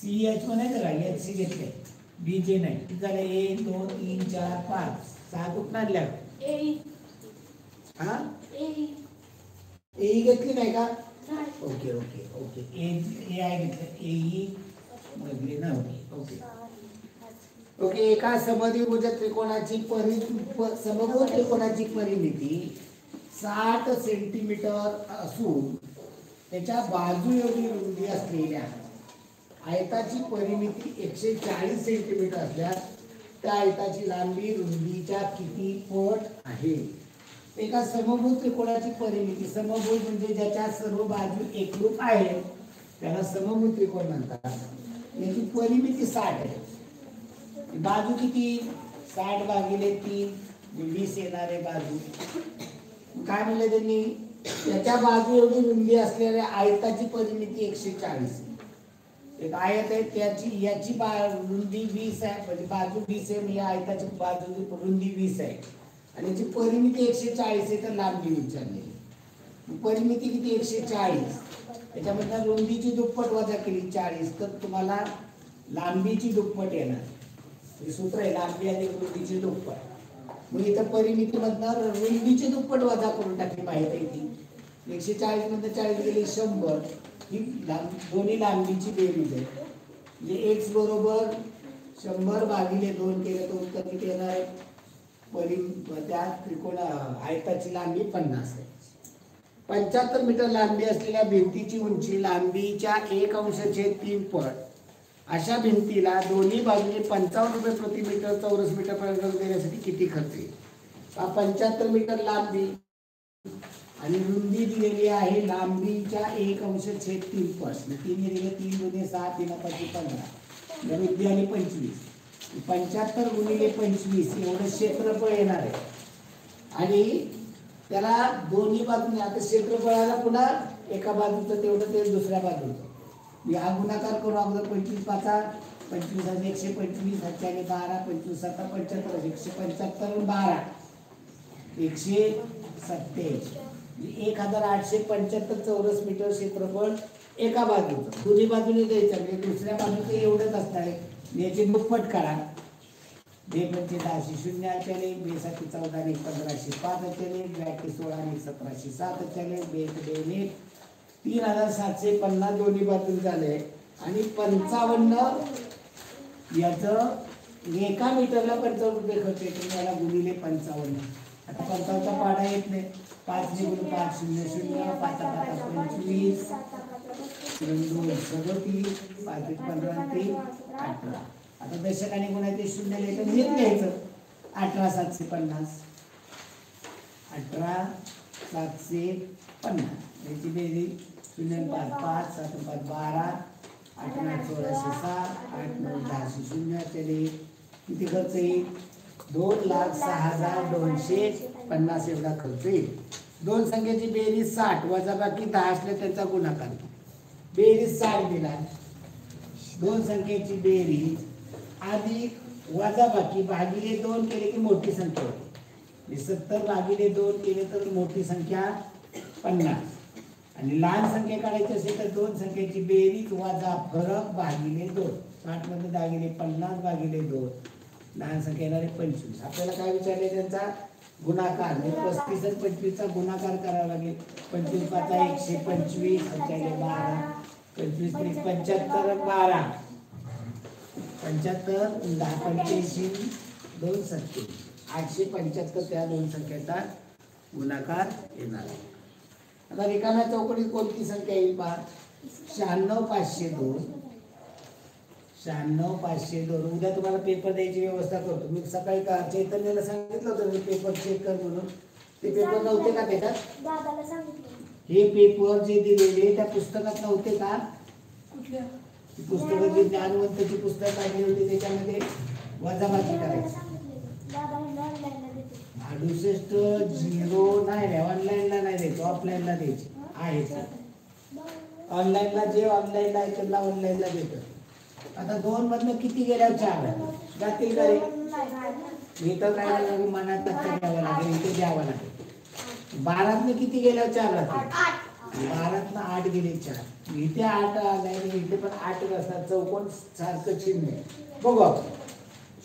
सी एच म्हणायचं का? एच सी घेतले. बी जे नाही. झाले 1 2 3 4 5 6 कुठं आणल्या? हा, ए घेतली नाही का? Okay okay okay. A I घेतलं. ए मधली नव्हती. Okay okay. एका समद्विभुज त्रिकोणाची समभुज त्रिकोणाची परिमिती 60 सेंटीमीटर असून त्याच्या बाजू एवढी रुंदी असलेल्या आयताची परिमिती 140 सेंटीमीटर असल्यास त्या आयताची लांबी रुंदीच्या किती पट आहे? एका समभुज त्रिकोणाची परिमिती. समभुज म्हणजे ज्याच्या सर्व बाजू एकरूप आहेत त्याला समभुज त्रिकोण म्हणतात. याची परिमिती 60 आहे. बाजू किती? 60 भागिले 3 20 येणारे बाजू. काय म्हणलं त्यांनी, त्याच्या बाजू एवढी रुंदी असलेल्या आयताची परिमिती 140. एक आयत आहे त्याची याची रुंदी 20 आहे, म्हणजे बाजू 20 आहे, या आयताची बाजू रुंदी 20 आहे आणि याची परिमिती 140 आहे. तर लांबी विचारलेली, परिमिती किती 140, त्याच्यामधनं रुंदीची दुप्पट वजा केली 40, तर तुम्हाला लांबीची दुप्पट येणार. हे सूत्र आहे, लांबी आणि रुंदीची दुप्पट. मग इथं परिमिती मधनं रुंदीची दुप्पट वजा करून टाकली माहिती आहे ती. 140 मधनं 40 गेली 100. ही दोन्ही लांबीची बेरीज आहे. म्हणजे x बरोबर 100 भागिले 2 केलं तर उत्तर किती येणार आहे. त्या त्रिकोण आयताची लांबी 50 आहे. 75 मीटर लांबी असलेल्या भिंतीची उंची लांबीच्या 1/3 पट. अशा भिंतीला दोन्ही बाजूने 55 रुपये प्रति मीटर चौरस मीटर पर्यंत देण्यासाठी किती खर्च येईल. 75 मीटर लांबी आणि रुंदी दिलेली आहे लांबीच्या 1/3 पट. 3 दिले 3 गुणे 6 3 5 15. रुंदी आणि 25. 75 गुणिले 25 एवढं क्षेत्रफळ येणार आहे. आणि त्याला दोन्ही बाजूने आता क्षेत्रफळाला पुन्हा एका बाजूचं तेवढं ते दुसऱ्या बाजूचं. हा गुणाकार करू अगोदर. 25 5 25 आणि 125 12 25 7 75 175 12 187 1875 चौरस मीटर क्षेत्रफळ एका बाजूचं. दोन्ही बाजूने द्यायचं म्हणजे दुसऱ्या बाजूचं एवढंच असणार आहे. याची दुप्पट करा. 2 पंचे 10 0 चले, 2 7 14 15 5 चले, 2 16 17 7 चले, 2 2 3750 दोन्ही बाजून झाले. आणि 55 याचं एका मीटरला 55 रुपये खर्च येतो. याला गुणिले 55. आता 55चा पाढा येत नाही. 5 गुणिले 5 0 0 5 5 25 2 37 5 15 3 18. आता दशकाने गुणायचे 0 लिहायचं हेच लिहायचं. 18750 18750 याची बेरीज 0 5 5 7 5 12 8 9 16 7 8 9 10 0 चले. किती खर्च येईल. 2,06,250 एवढा खर्च येईल. दोन संख्येची बेरीज 60 वजाबाकी 10 असले त्यांचा गुणाकार. बेरीज 60 दिला. दोन संख्येची बेरीज अधिक वजाबाकी भागिले 2 केले की मोठी संख्या होती. 70 भागिले 2 केले तर मोठी संख्या 50. आणि लहान संख्या काढायची असेल तर दोन संख्येची बेरीज वजा फरक भागिले 2. 60 मध्ये 10 गेले 50 भागिले 2. लहान संख्या येणार आहे 25. आपल्याला काय विचारले त्यांचा गुणाकार. 35 आणि 25चा गुणाकार करावा लागेल. 25 5 125 12 25 75 12 75 10 85 2 70 875 त्या दोन संख्येचा गुणाकार येणार आहे. आता रिकाम्या चौकटीत कोणती संख्या येईल पहा. 96 502. 96 502. उद्या तुम्हाला पेपर द्यायची व्यवस्था करतो मी. सकाळी का चैतन्याला सांगितलं होतं मी पेपर चेक कर म्हणून. ते पेपर नव्हते का त्याच्यात. दादाला सांगितलं. हे पेपर जे दिलेले त्या पुस्तकात नव्हते का. कुठल्या पुस्तकं जी ज्ञानवंतची पुस्तक काढली होती त्याच्यामध्ये वजाबाकी करायची. 68 नाही ऑनलाईनला नाही द्यायचं. ऑफलाईनला द्यायची आहे. ऑनलाईनला जे ऑनलाईनला आहे त्यांना ऑनलाईनला देतं. आता 2 मधनं किती गेल्यावर 4 जातील का रे. इथं काय मनात घ्यावं लागेल. इथे द्यावं लागेल. 12तनं किती गेल्यावर 4 राहतील. 12तनं 8 गेले 4. इथे 8 आलाय इथे पण 8 असतात. चौकोन सारखं चिन्ह आहे. बघू आपण.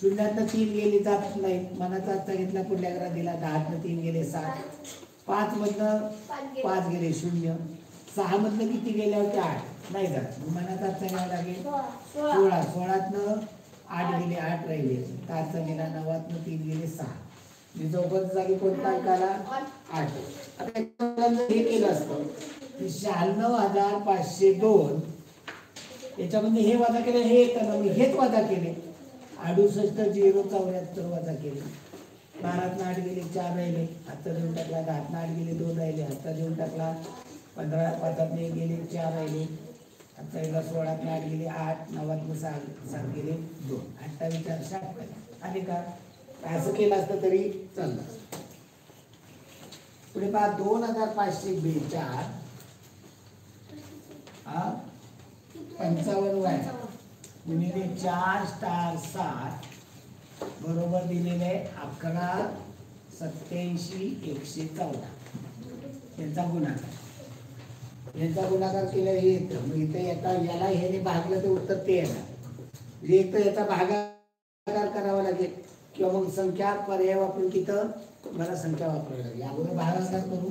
0तनं 3 गेली जात नाही. मनाचा आजचा घेतला पुढल्या घरात दिला. 10तनं 3 गेले 7. 5 मधनं 5 गेले 0. 6 मधनं किती गेल्यावर 8 नाही जात. मनाचा आजचा घ्यावा लागेल 16. 16तनं 8 गेले 8 राहिले. तारचा गेला 9तनं 3 गेले 6. चौकोनच्या जागी कोणता अंक आला 8. आता हे केलं असतं 96,502 याच्यामध्ये हे वजा केले हे येतं मी हेच वजा केले. 68,074 वजा केले. 12तनं 8 गेले 4 राहिले. हातचा देऊन टाकला. 10तनं 8 गेले 2 राहिले. हातचा देऊन टाकला. 15 5तनं 1 गेले 4 राहिले. हातचा गेला 16तनं 8 गेले 8. 9तनं 7 गेले 2. 28 4 60 आले का. असं केलं असतं तरी चाललं असतं. पुढे पहा 2542 हा 55 गुणिले 4 स्टार 7 बरोबर दिलेले 11 87 114 यांचा गुणाकार. यांचा गुणाकार केला हे येतं. मग इथे याला ह्याने भागलं तर उत्तर ते येणार. म्हणजे एक तर याचा भागाकार करावा लागेल किंवा मग संख्या पर्याय वापरून तिथं मला संख्या वापरावी लागेल. अगोदर भागाकार करू.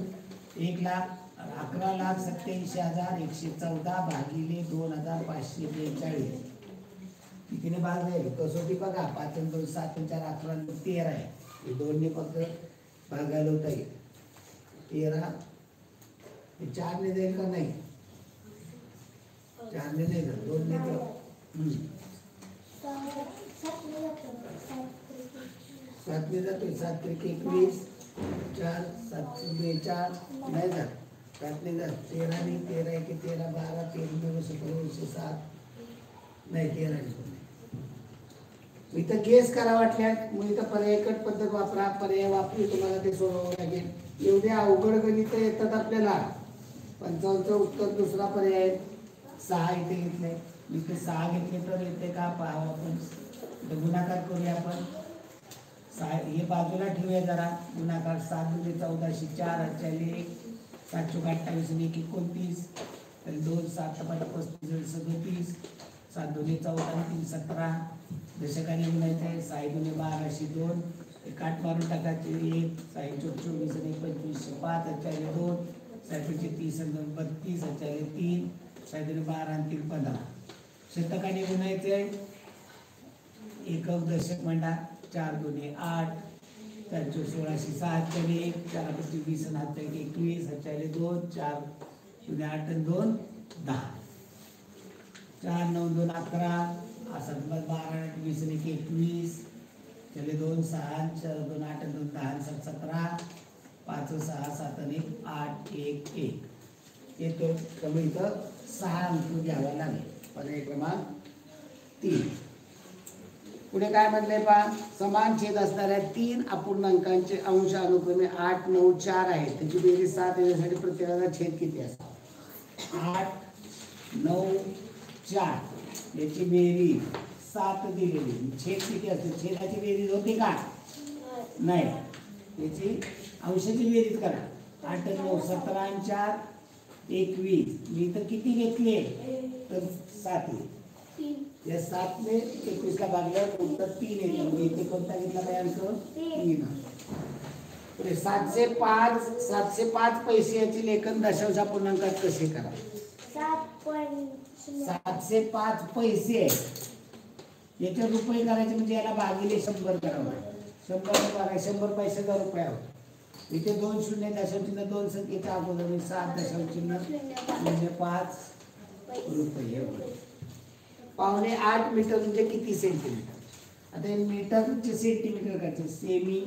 1,11,87,114 भागिले 2,542 कितीने भाग जाईल कसोटी बघा. 5 आणि 2 7 आणि 4 11 आणि 13 आहे. हे दोनने फक्त भागायला होता येईल. 13 हे 4 ने जाईल का नाही. 4 ने नाही जाईल 2 ने जाईल. 7 ने जातोय. 7 त्रिक 21 4 7 4 नाही जात. 7 ने जात. 13 ने 13 1 13 12 13 17 7 नाही 13 ने. इथं गेस करा वाटल्यात मग इथं पर्यायकट पद्धत वापरा. पर्याय वापरून तुम्हाला ते सोडवावं लागेल. एवढे अवघड गणित येतात आपल्याला. 55चं उत्तर दुसरा पर्याय 6 इथे घेतले. इथे 6 घेतले तर येते का पाहा आपण. गुणाकार करूया आपण. 6 हे बाजूला ठेवूया जरा. गुणाकार 7 × 14 4 41 7 × 28 आणि 1 29 तर 2 7 35 37 7 2 14 आणि 3 17 दशकाने गुणायचं आहे. 6 2 12 2 एक 8 मारून टाकायचे 1 6 24 आणि 25 5 4 2 7 30 आणि 2 32 4 3 6 2 12 आणि 3 15 शतकाने गुणायचे आहे. एकक दशक म्हणा 4 2 8 4 4 16 7 1 4 20 आणि 7 21 4 2 4 0 8 आणि 2 10 4 9 2 11 7 12 20 आणि 21 चले 2 6 4 2 8 आणि 2 10 7 17 5 6 7 आणि 8 1 1 येतो. कमी इथं 6 अंक घ्यावा लागेल. पर्याय क्रमांक 3. पुढे काय म्हटलंय पहा. समान छेद असणाऱ्या 3 अपूर्णांकांचे अंश अनुक्रमे 8 9 4 आहेत. त्याची बेरीज 7 येण्यासाठी प्रत्येकाचा छेद किती असतो. 8 9 4 याची बेरीज 7 दिलेली. छेद किती असते. छेदाची बेरीज होते का नाही. याची अंशाची बेरीज करा. 8 9 17 आणि 4 21. मी तर किती घेतले तर 7. या 7 ने 21 ला भागल्यावर उत्तर 3 येते. मग इथे कोणता घेतला काय अंक 3. पुढे 705 पैसे याची लेखन दशांश पूर्णांकात कसे करा. 705 पैसे याचे रुपये करायचे म्हणजे याला भागिले 100 करावं. 100 पैशाचा रुपया होता. इथे 2 शून्य दशांश चिन्ह 2 संख्येच्या अगोदर 7 दशांश चिन्ह म्हणजे 5 रुपये. 7.5 मीटर म्हणजे किती सेंटीमीटर. आता हे मीटरचे सेंटीमीटर करायचे. सेमी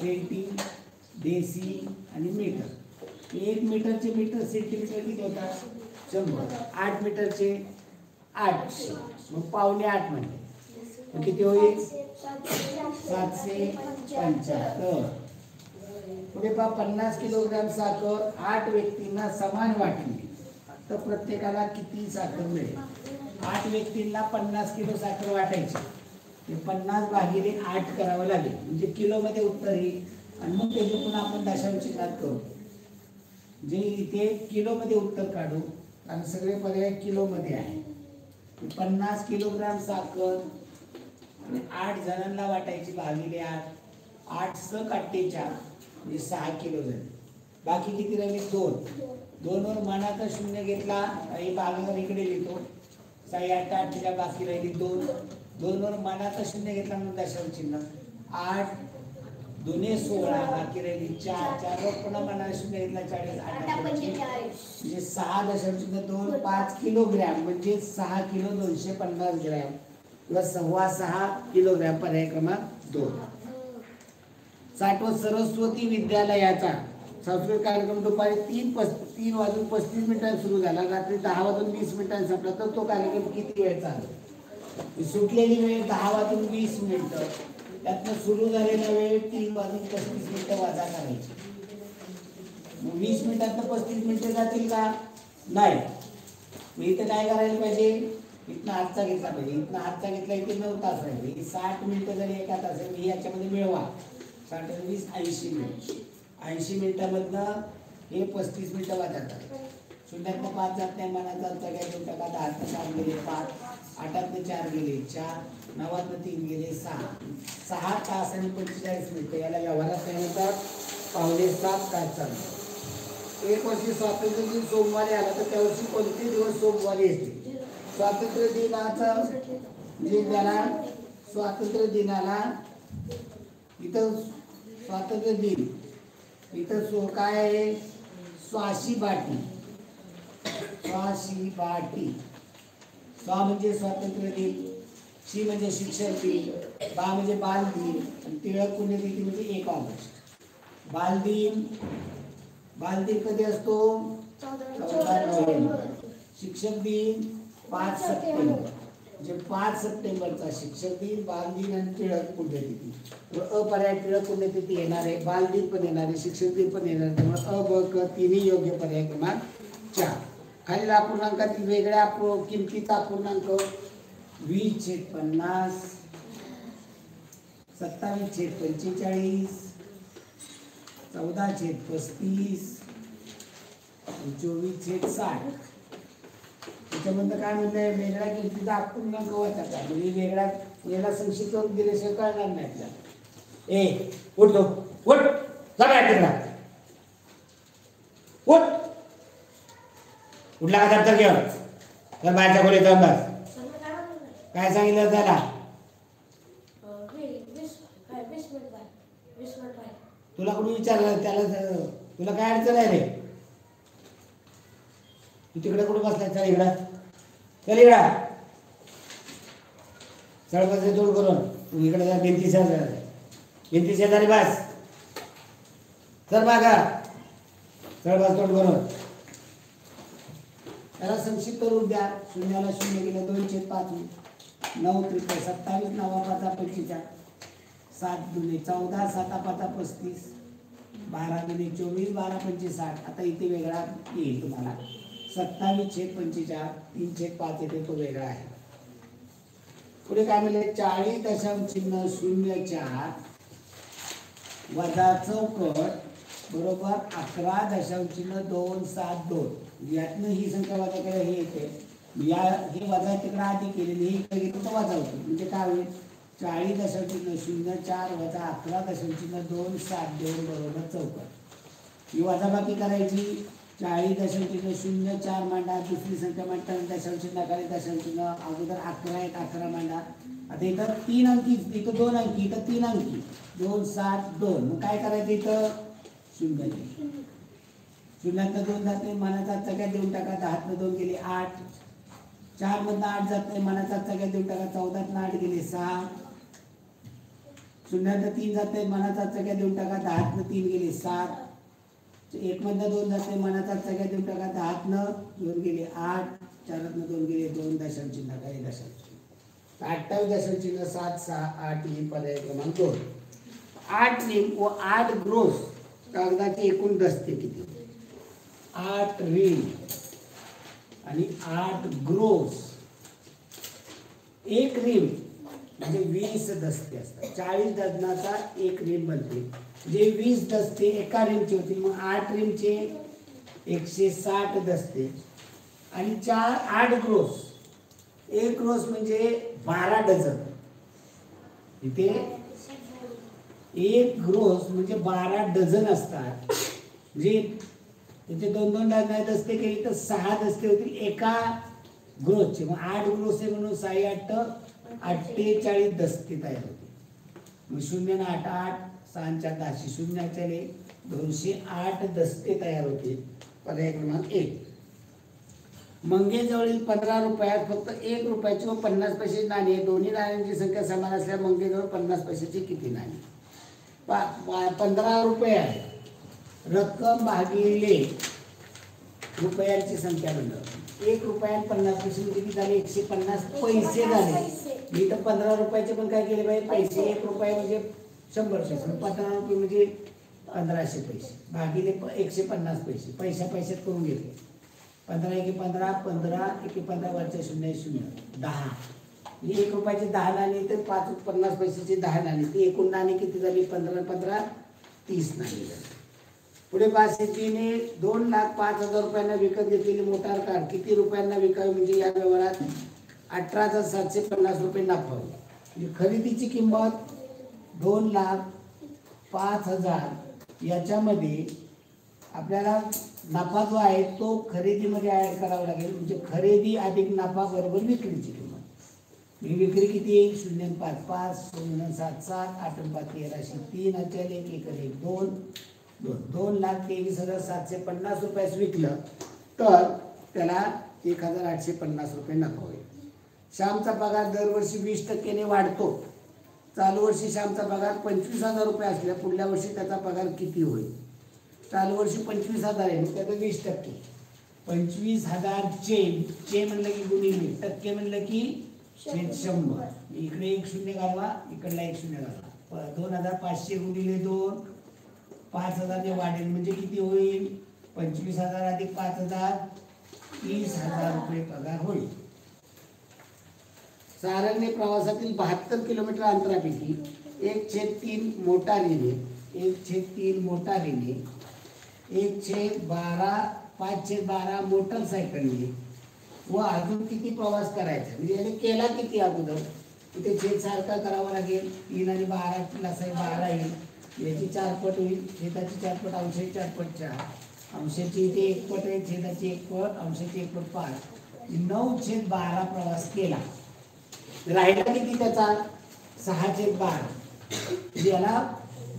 सेंटी देसी आणि मीटर. 1 मीटरचे मीटर सेंटीमीटर किती होतात 100. 8 मीटरचे 800. मग 7.5 म्हणजे किती होईल 775. पुढे पहा 50 किलोग्राम साखर 8 व्यक्तींना समान वाटली तर प्रत्येकाला किती साखर मिळेल. 8 व्यक्तींना 50 किलो साखर वाटायची. ते 50 भागिले 8 करावं लागेल म्हणजे किलोमध्ये उत्तर येईल. आणि मग त्याच्यातून आपण दशांश चिन्हात करू. जे इथे किलोमध्ये उत्तर काढू आणि सगळे पर्याय किलोमध्ये आहे. 50 किलोग्राम साखर आणि 8 जणांना वाटायची भागिले 8. 8 × 48 म्हणजे 6 किलो झाले. बाकी किती राहिले 2. 2 वर मनाचा शून्य घेतला. हे भागावर इकडे लिहितो. 6 8 8 तिला बाकी राहिली 2. 2 वर मनाचा शून्य घेतला म्हणून दशांश चिन्ह. 8 2 16 बाकी राहिली 4. 4 वर पुन्हा मनाचा शून्य घेतला 40 8 म्हणजे 6 दशांश चिन्ह 2 5 किलोग्रॅम म्हणजे 6 किलो 250 ग्रॅम किंवा 6.25 किलोग्रॅम. पर्याय क्रमांक 2. 60वा सरस्वती विद्यालयाचा सांस्कृतिक कार्यक्रम दुपारी 3 वाजून 35 मिनिटांनी सुरू झाला. रात्री 10 वाजून 20 मिनिटांनी संपला. तर तो कार्यक्रम किती वेळ चालला. सुटलेली वेळ 10 वाजून 20 मिनिटं. त्यातनं सुरू झालेला वेळ 3:35 वजा करायची. 20 मिनिटात 35 मिनिटं जातील का? नाही. मग इथं काय करायला पाहिजे? इथनं हातचा घेतला पाहिजे. इथनं हातचा घेतला इथे 9 तास राहिले. 60 मिनिटं जरी एका तास आहे याच्यामध्ये मिळवा. 60 20 80 मिनिट. 80 मिनिटामधनं हे 35 मिनिटं वाजतात. शून्यातनं 5 जात नाही, मनाचा सगळ्या 2 टका 10 4 गेले 5, 8 4 गेले 4, 9 3 गेले 6 तास आणि 45 मिनिटं. याला व्यवहारात काय म्हणतात? 6:15 तास चालतो. एक वर्षी स्वातंत्र्य दिन सोमवारी आला तर त्या वर्षी कोणते दिवस सोमवारी येते? स्वातंत्र्य दिनाचा स्वातंत्र्य दिनाला इथं स्वातंत्र्य दिन इथं काय आहे? स्वाशी बाटी. स्वाशी बाटी. स्वा म्हणजे स्वातंत्र्य दिन, शी म्हणजे शिक्षक दिन, बा म्हणजे बाल दिन आणि टिळक पुण्यतिथी म्हणजे 1 ऑगस्ट. बालदिन कधी असतो? 14 नोव्हेंबर. शिक्षक दिन 5 सप्टेंबर. म्हणजे 5 सप्टेंबरचा शिक्षक दिन, बालदिन आणि टिळक पुण्यतिथी. अपर्याय टिळक पुण्यतिथी येणार आहे, बालदिन पण येणार आहे, शिक्षक दिन पण येणार आहे. त्यामुळे ब क तिन्ही योग्य पर्याय क्रमांक 4. खालील अपूर्णांकातील वेगळ्या किमतीचा अपूर्णांक 20/50, 27/45, 14/35, 24/60. त्याच्यामध्ये काय म्हणलंय? वेगळ्या किमतीचा अपूर्णांक वाचायचा. म्हणजे वेगळ्या याला संक्षिप्त करून दिल्याशिवाय कळणार नाही आपल्याला. उठतो उठ तिकडा उठ. उठला का दप्तर घेऊन तर बाहेरच्या खोलीत जाऊन बस. काय सांगितलं त्याला? तुला कोणी विचारलं? त्याला तुला काय अडचण आहे रे? तू तिकडे कुठे बसलाय? चल इकडं, चल इकडं. चळपाचे दूर करून तू इकडे जा. भिंती शेजारी बस. चल मागा. चळपास तोड करून त्याला संक्षिप्त रूप द्या. शून्याला 0 गेलं 2/5. 9 त्रिक 27, 9 5 45, 7 दुने 14, 7 5 35, 12 दुने 24, 12 पंचे 60. आता इथे वेगळा येईल तुम्हाला. 27/45, 3/5 येते तो वेगळा आहे. पुढे काय म्हणले? 40.04 वजा चौकट बरोबर 11.272. यातनं ही संख्या वजा केल्या हे येते. हे वजा तिकडे आधी केलेली ही इकडे घेतो तर वजा होतो. म्हणजे काय होईल? 40.04 वजा 11.272 बरोबर चौकट. ही वजाबाकी करायची. 40.04 मांडा. दुसरी संख्या मांडताना दशांशचिन्ह खाली दशांशचिन्ह अगोदर 11 1 11 मांडा. आता इथं 3 अंकी, इथं 2 अंकी, इथं 3 अंकी 2 7 2. मग काय करायचं? इथं 0 शून्यातनं 2 जाते, मनाचा सगळ्यात देऊन टाका. 10तनं 2 गेले 8, 4 मधनं 8 जात नाही, मनाचा सगळ्यात देऊन टाका. 14तनं 8 गेले 6, शून्यातनं 3 जाते, मनाचा सगळ्यात देऊन टाका. 10तनं 3 गेले 7, 1 मधनं 2 जाते, मनाचा सगळ्यात देऊन टाका. 10तनं 2 गेले 8, 4तनं 2 गेले 2 दशांशचिन्ह काही दशांशचिन्ह 28 7 6 8 ही पर्याय क्रमांक 2. 8 रिम व 8 ग्रोस कागदाची एकूण दस्ते किती? 8 रिम आणि 8 ग्रोस. 1 रिम म्हणजे 20 दस्ते असतात. 40 डझनाचा 1 रिम बनते. जे 20 दस्ते एका रिमचे होतील. मग 8 रिमचे 160 दस्ते आणि 8 ग्रोस. 1 ग्रोस म्हणजे 12 डझन. इथे 1 ग्रोस म्हणजे 12 डझन असतात. जे इथे 2-2 डझन दस्ते केले तर 6 दस्ते होतील एका ग्रोसचे. मग 8 ग्रोस आहे म्हणून 6 8 48 दस्ते तयार होते. मग 0 8 8 6 10 शून्याचे 208 दस्ते तयार होते. पर्याय क्रमांक 1. मंगेजवळील 15 रुपयात फक्त 1 रुपयाची व 50 पैसे नाणी. दोन्ही नाण्यांची संख्या समान असल्या मंगेजवळ 50 पैशाची किती नाणी? 15 रुपये आहे. रक्कम भागिले रुपयांची संख्या बनवली. ₹1.50 म्हणजे किती झाले? 150 पैसे झाले. मी तर 15 रुपयाचे पण काय केले पाहिजे पैसे. ₹1 म्हणजे 100 पैसे, 15 रुपये म्हणजे 1500 पैसे भागिले 150 पैसे. पैशात करून घेतले. 15 एके 15, 15 एके 15 वरचे 0 0 10 म्हणजे ₹1चे 10 नाणी तर 50 पैशाचे 10 नाणी. ती एकूण नाणी किती झाली? 15 15 30 नाणी झाली. पुढे 503ने 2,05,000 रुपयांना विकत घेतलेली मोटार कार किती रुपयांना विकावी? म्हणजे या व्यवहारात 18,750 रुपये नफा होईल. म्हणजे खरेदीची किंमत 2,05,000. याच्यामध्ये आपल्याला नफा जो आहे तो खरेदीमध्ये ऍड करावा लागेल. म्हणजे खरेदी अधिक नफा बरोबर विक्रीची किंमत. विक्री किती येईल? 0,55 0,77 8,5 1300 3 अचल 1 1 1 2 2,23,750 रुपयास विकलं तर त्याला 1,850 रुपये नफा होईल. श्यामचा पगार दरवर्षी 20% वाढतो. चालू वर्षी श्यामचा पगार 25,000 रुपये असल्या पुढल्या वर्षी त्याचा पगार किती होईल? चालू वर्षी 25,000 आहे मग त्याचं 20%. 25,000 चे म्हणलं की गुणिले टक्के म्हणलं की 100. इकडे 1 0 घालवा, इकडला 1 0 घालवा. 2,500 गुणिले 2 5,000 जे वाढेल म्हणजे किती होईल? 25,000 अधिक 5,000 30,000 रुपये पगार होईल. सारंगने प्रवासातील 72 किलोमीटर अंतरापैकी 1/3 मोटारीने 5/12 मोटरसायकलने व अजून किती प्रवास करायचा? म्हणजे याने केला किती अगोदर? इथे छेद सारखा करावा लागेल. 3 आणि 12 12 येईल. याची 4 पट होईल. छेदाची 4 पट अंशाची 4 पट 4 अंशाची इथे 1 पट आहे. छेदाची 1 पट अंशाची 1 पट 5 9/12 प्रवास केला. राहिला किती त्याचा? 6/12. म्हणजे याला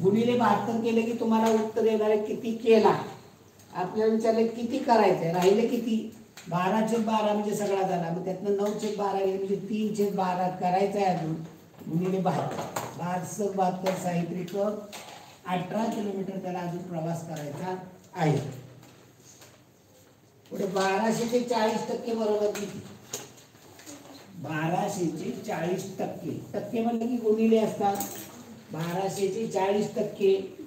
गुणिले 72 केले की तुम्हाला उत्तर येणार आहे किती केला. आपल्याला विचारले किती करायचंय, राहिले किती? 12/12 म्हणजे सगळा झाला. मग त्यातनं 9/12 गेले म्हणजे 3/12 करायचा आहे अजून गुणिले 72 72 साहित्रिक 18 किलोमीटर त्याला अजून प्रवास करायचा आहे. पुढे 1200 चे 40% बरोबर किती? 1200 चे 40% टक्के म्हणलं की गुणिले असतात. 1200 चे 40%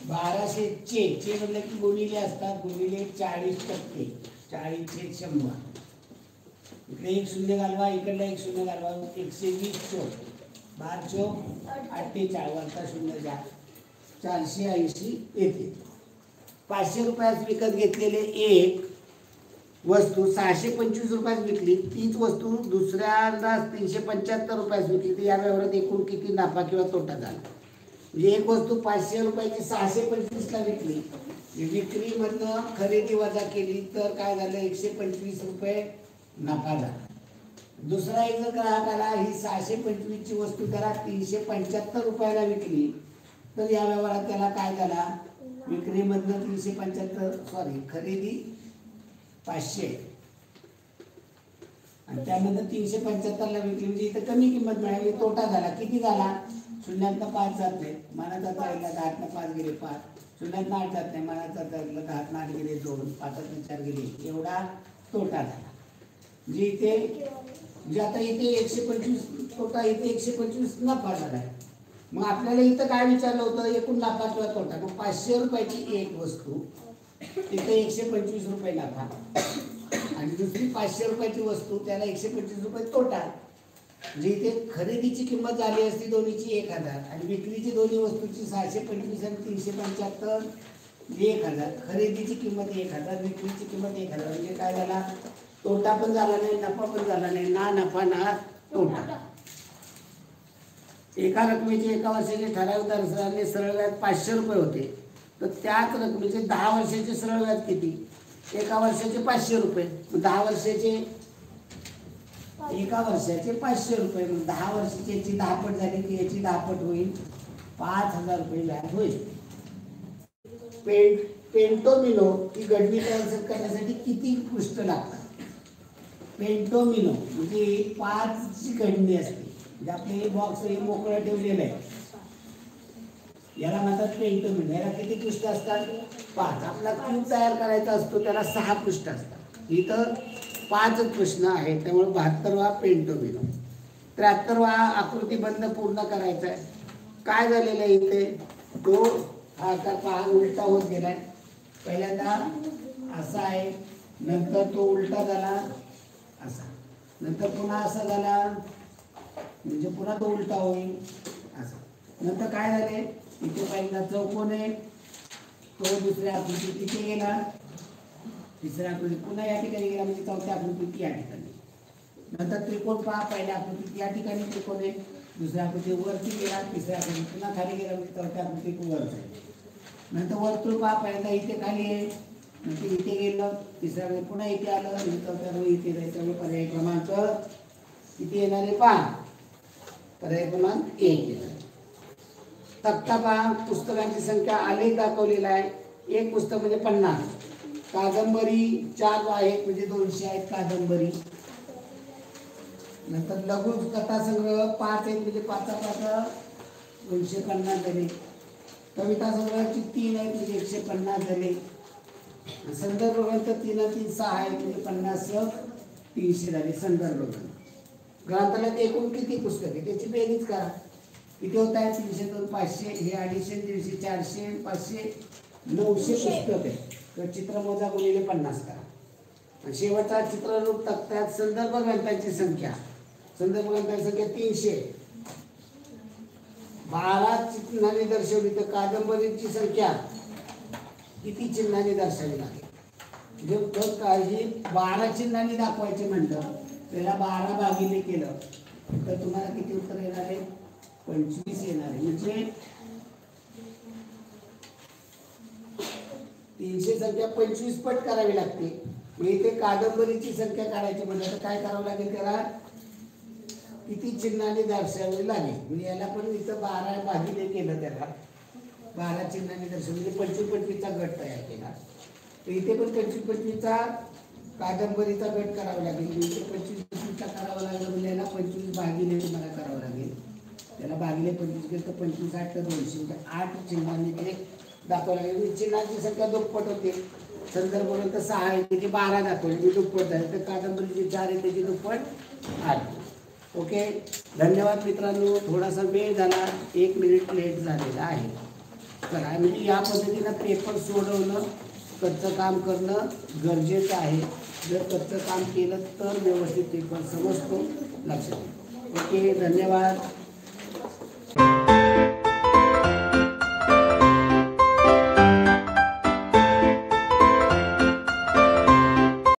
1200 चे म्हणलं की गुणिले असतात. गुणिले 40% 40/100. इकडे 1 0 घालवा, इकडला 1 0 घालवा. 120 चौक 12 चौक 48 वरचा 0 द्या 480 येते. 500 रुपयात विकत घेतलेले एक वस्तू 625 रुपयात विकली. तीच वस्तू दुसऱ्यांदा 375 रुपयात विकली तर या व्यवहारात एकूण किती नफा किंवा तोटा झाला? म्हणजे एक वस्तू 500 रुपयाची 625 ला विकली. विक्रीमधनं खरेदी वजा केली तर काय झालं? 125 रुपये नफा झाला. दुसरा एक जर ग्राहक आला, ही 625 ची वस्तू त्याला 375 रुपयाला विकली तर या व्यवहारात त्याला काय झाला? विक्रीमधनं 375 खरेदी 500 आणि त्यानंतर 375 ला विकली म्हणजे इथं कमी किंमत मिळाली. तोटा झाला. किती झाला? 0तनं 5 जात नाही, मनाचा राहिला 10तनं 5 गेले 5, 0तनं 8 जात नाही, मनाचा राहिला 10तनं 8 गेले 2, 5तनं 4 गेले. एवढा तोटा झाला. म्हणजे इथे म्हणजे आता इथे 125 तोटा, इथे 125 नफा झालाय. मग आपल्याला इथं काय विचारलं होतं? एकूण नफा किंवा तोटा. मग 500 रुपयाची एक वस्तू तिथे 125 रुपये नफा आणि दुसरी 500 रुपयाची वस्तू त्याला 125 रुपये तोटा. म्हणजे इथे खरेदीची किंमत झाली असती दोन्हीची 1000 आणि विक्रीची दोन्ही वस्तूची 625 आणि 375 1000. खरेदीची किंमत 1000, विक्रीची किंमत 1000. म्हणजे काय झाला? तोटा पण झाला नाही, नफा पण झाला नाही. ना नफा ना तोटा. एका रकमेचे एका वर्षाचे ठराविक दराने सरळ व्याज 500 रुपये होते तर त्याच रकमेचे 10 वर्षाचे सरळ व्याज किती? एका वर्षाचे 500 रुपये. मग 10 वर्षाचे एका वर्षाचे 500 रुपये. मग 10 वर्षाची याची 10 पट झाली की याची 10 पट होईल. 5,000 रुपये व्याज होईल. पेंटोमिनो ही गडणी तयार करण्यासाठी किती पृष्ठ लागतात? पेंटोमिनो म्हणजे 5 ची खंडी असते. म्हणजे आपले बॉक्स हे मोकळं ठेवलेलं आहे, याला म्हणतात पेंटोमिनो. याला किती पृष्ठ असतात? 5. आपला क्यूब तयार करायचा असतो त्याला 6 पृष्ठ असतात. इथं 5 प्रश्न आहेत, त्यामुळे 72वा पेंटोमिनो. 73वा आकृतीबंध पूर्ण करायचा आहे. काय झालेलं आहे इथे? तो हा आकार पहा उलटा होत गेलाय. पहिल्यांदा असा आहे, नंतर तो उलटा झाला असा, नंतर पुन्हा असा झाला, म्हणजे पुन्हा तो उलटा होईल असा. नंतर काय झाले? इथे पहिल्यांदा चौकोन आहे, तो दुसऱ्या आकृतीत इथे गेला, तिसऱ्या आकृतीत पुन्हा या ठिकाणी गेला, म्हणजे चौथ्या आकृतीत या ठिकाणी. नंतर त्रिकोण पहा, पहिल्या आकृतीत या ठिकाणी त्रिकोण आहे, दुसऱ्या आकृतीत वरती गेला, तिसऱ्या आकृतीत पुन्हा खाली गेला, म्हणजे चौथ्या आकृतीत वर जाईल. नंतर वर्तुळ पहा, पहिल्यांदा इथे खाली आहे, नंतर इथे गेलं, तिसऱ्या वेळी पुन्हा इथे आलं, म्हणजे चौथ्या वेळी इथे जायचं. पर्याय क्रमांक किती येणार आहे पहा? पर्याय क्रमांक 1 येणार. तक्ता पहा, पुस्तकांची संख्या आलेख दाखवलेला आहे. एक पुस्तक म्हणजे 50, कादंबरी 4 आहेत म्हणजे 200 आहेत कादंबरी. नंतर लघु कथा संग्रह 5 आहेत म्हणजे 5 250 झाले. कविता संग्रहाची 3 आहेत म्हणजे 150 झाले. संदर्भ ग्रंथ 3 आणि 3 6 आहेत म्हणजे 50 300 झाले संदर्भ ग्रंथ. ग्रंथालयात एकूण किती पुस्तक आहे त्याची बेरीज करा. किती होत आहे? 300 2 500, हे 250 150 400 500 900 पुस्तक आहे. तर चित्र मोजा गुणिले 50 करा. आणि शेवटचा चित्ररूप तक्त्यात संदर्भ ग्रंथांची संख्या, संदर्भ ग्रंथांची संख्या 300, 12 चिन्हांनी दर्शवली. तर कादंबरीची संख्या किती चिन्हांनी दर्शवावी लागेल? जर काही 12 चिन्हांनी दाखवायचे म्हणलं, त्याला 12 भागिले केलं तर तुम्हाला किती उत्तर येणार आहे? 25 येणार आहे. म्हणजे 300 संख्या 25 पट करावी लागते. मग इथे कादंबरीची संख्या काढायची म्हणजे तर काय करावं लागेल? त्याला किती चिन्हांनी दर्शवावे लागेल. म्हणजे याला पण इथं 12 भागिले केलं, त्याला 12 चिन्हांनी दर्शवले म्हणजे 25 25चा गट तयार केला. तर इथे पण 25 25चा कादंबरीचा गट करावा लागेल. इथे 25 25चा करावा लागेल म्हणजे याला 25 भागिले तुम्हाला करावं लागेल. त्याला भागिले 25 केलं तर 25 8 200 म्हणजे 8 चिन्हांनी ते दाखवावं लागेल. चिन्हांची संख्या दुप्पट होते. संदर्भ ग्रंथ 6 आहे त्याची 12 दाखवली म्हणजे दुप्पट झाली. तर कादंबरीची 4 आहे त्याची दुप्पट 8. ओके, धन्यवाद मित्रांनो. थोडासा वेळ झाला, 1 मिनिट लेट झालेला आहे. तर म्हणजे या पद्धतीनं पेपर सोडवणं, कच्चं काम करणं गरजेचं आहे. जर कच्चं काम केलं तर व्यवस्थित पेपर समजतो. लक्षात. ओके, धन्यवाद.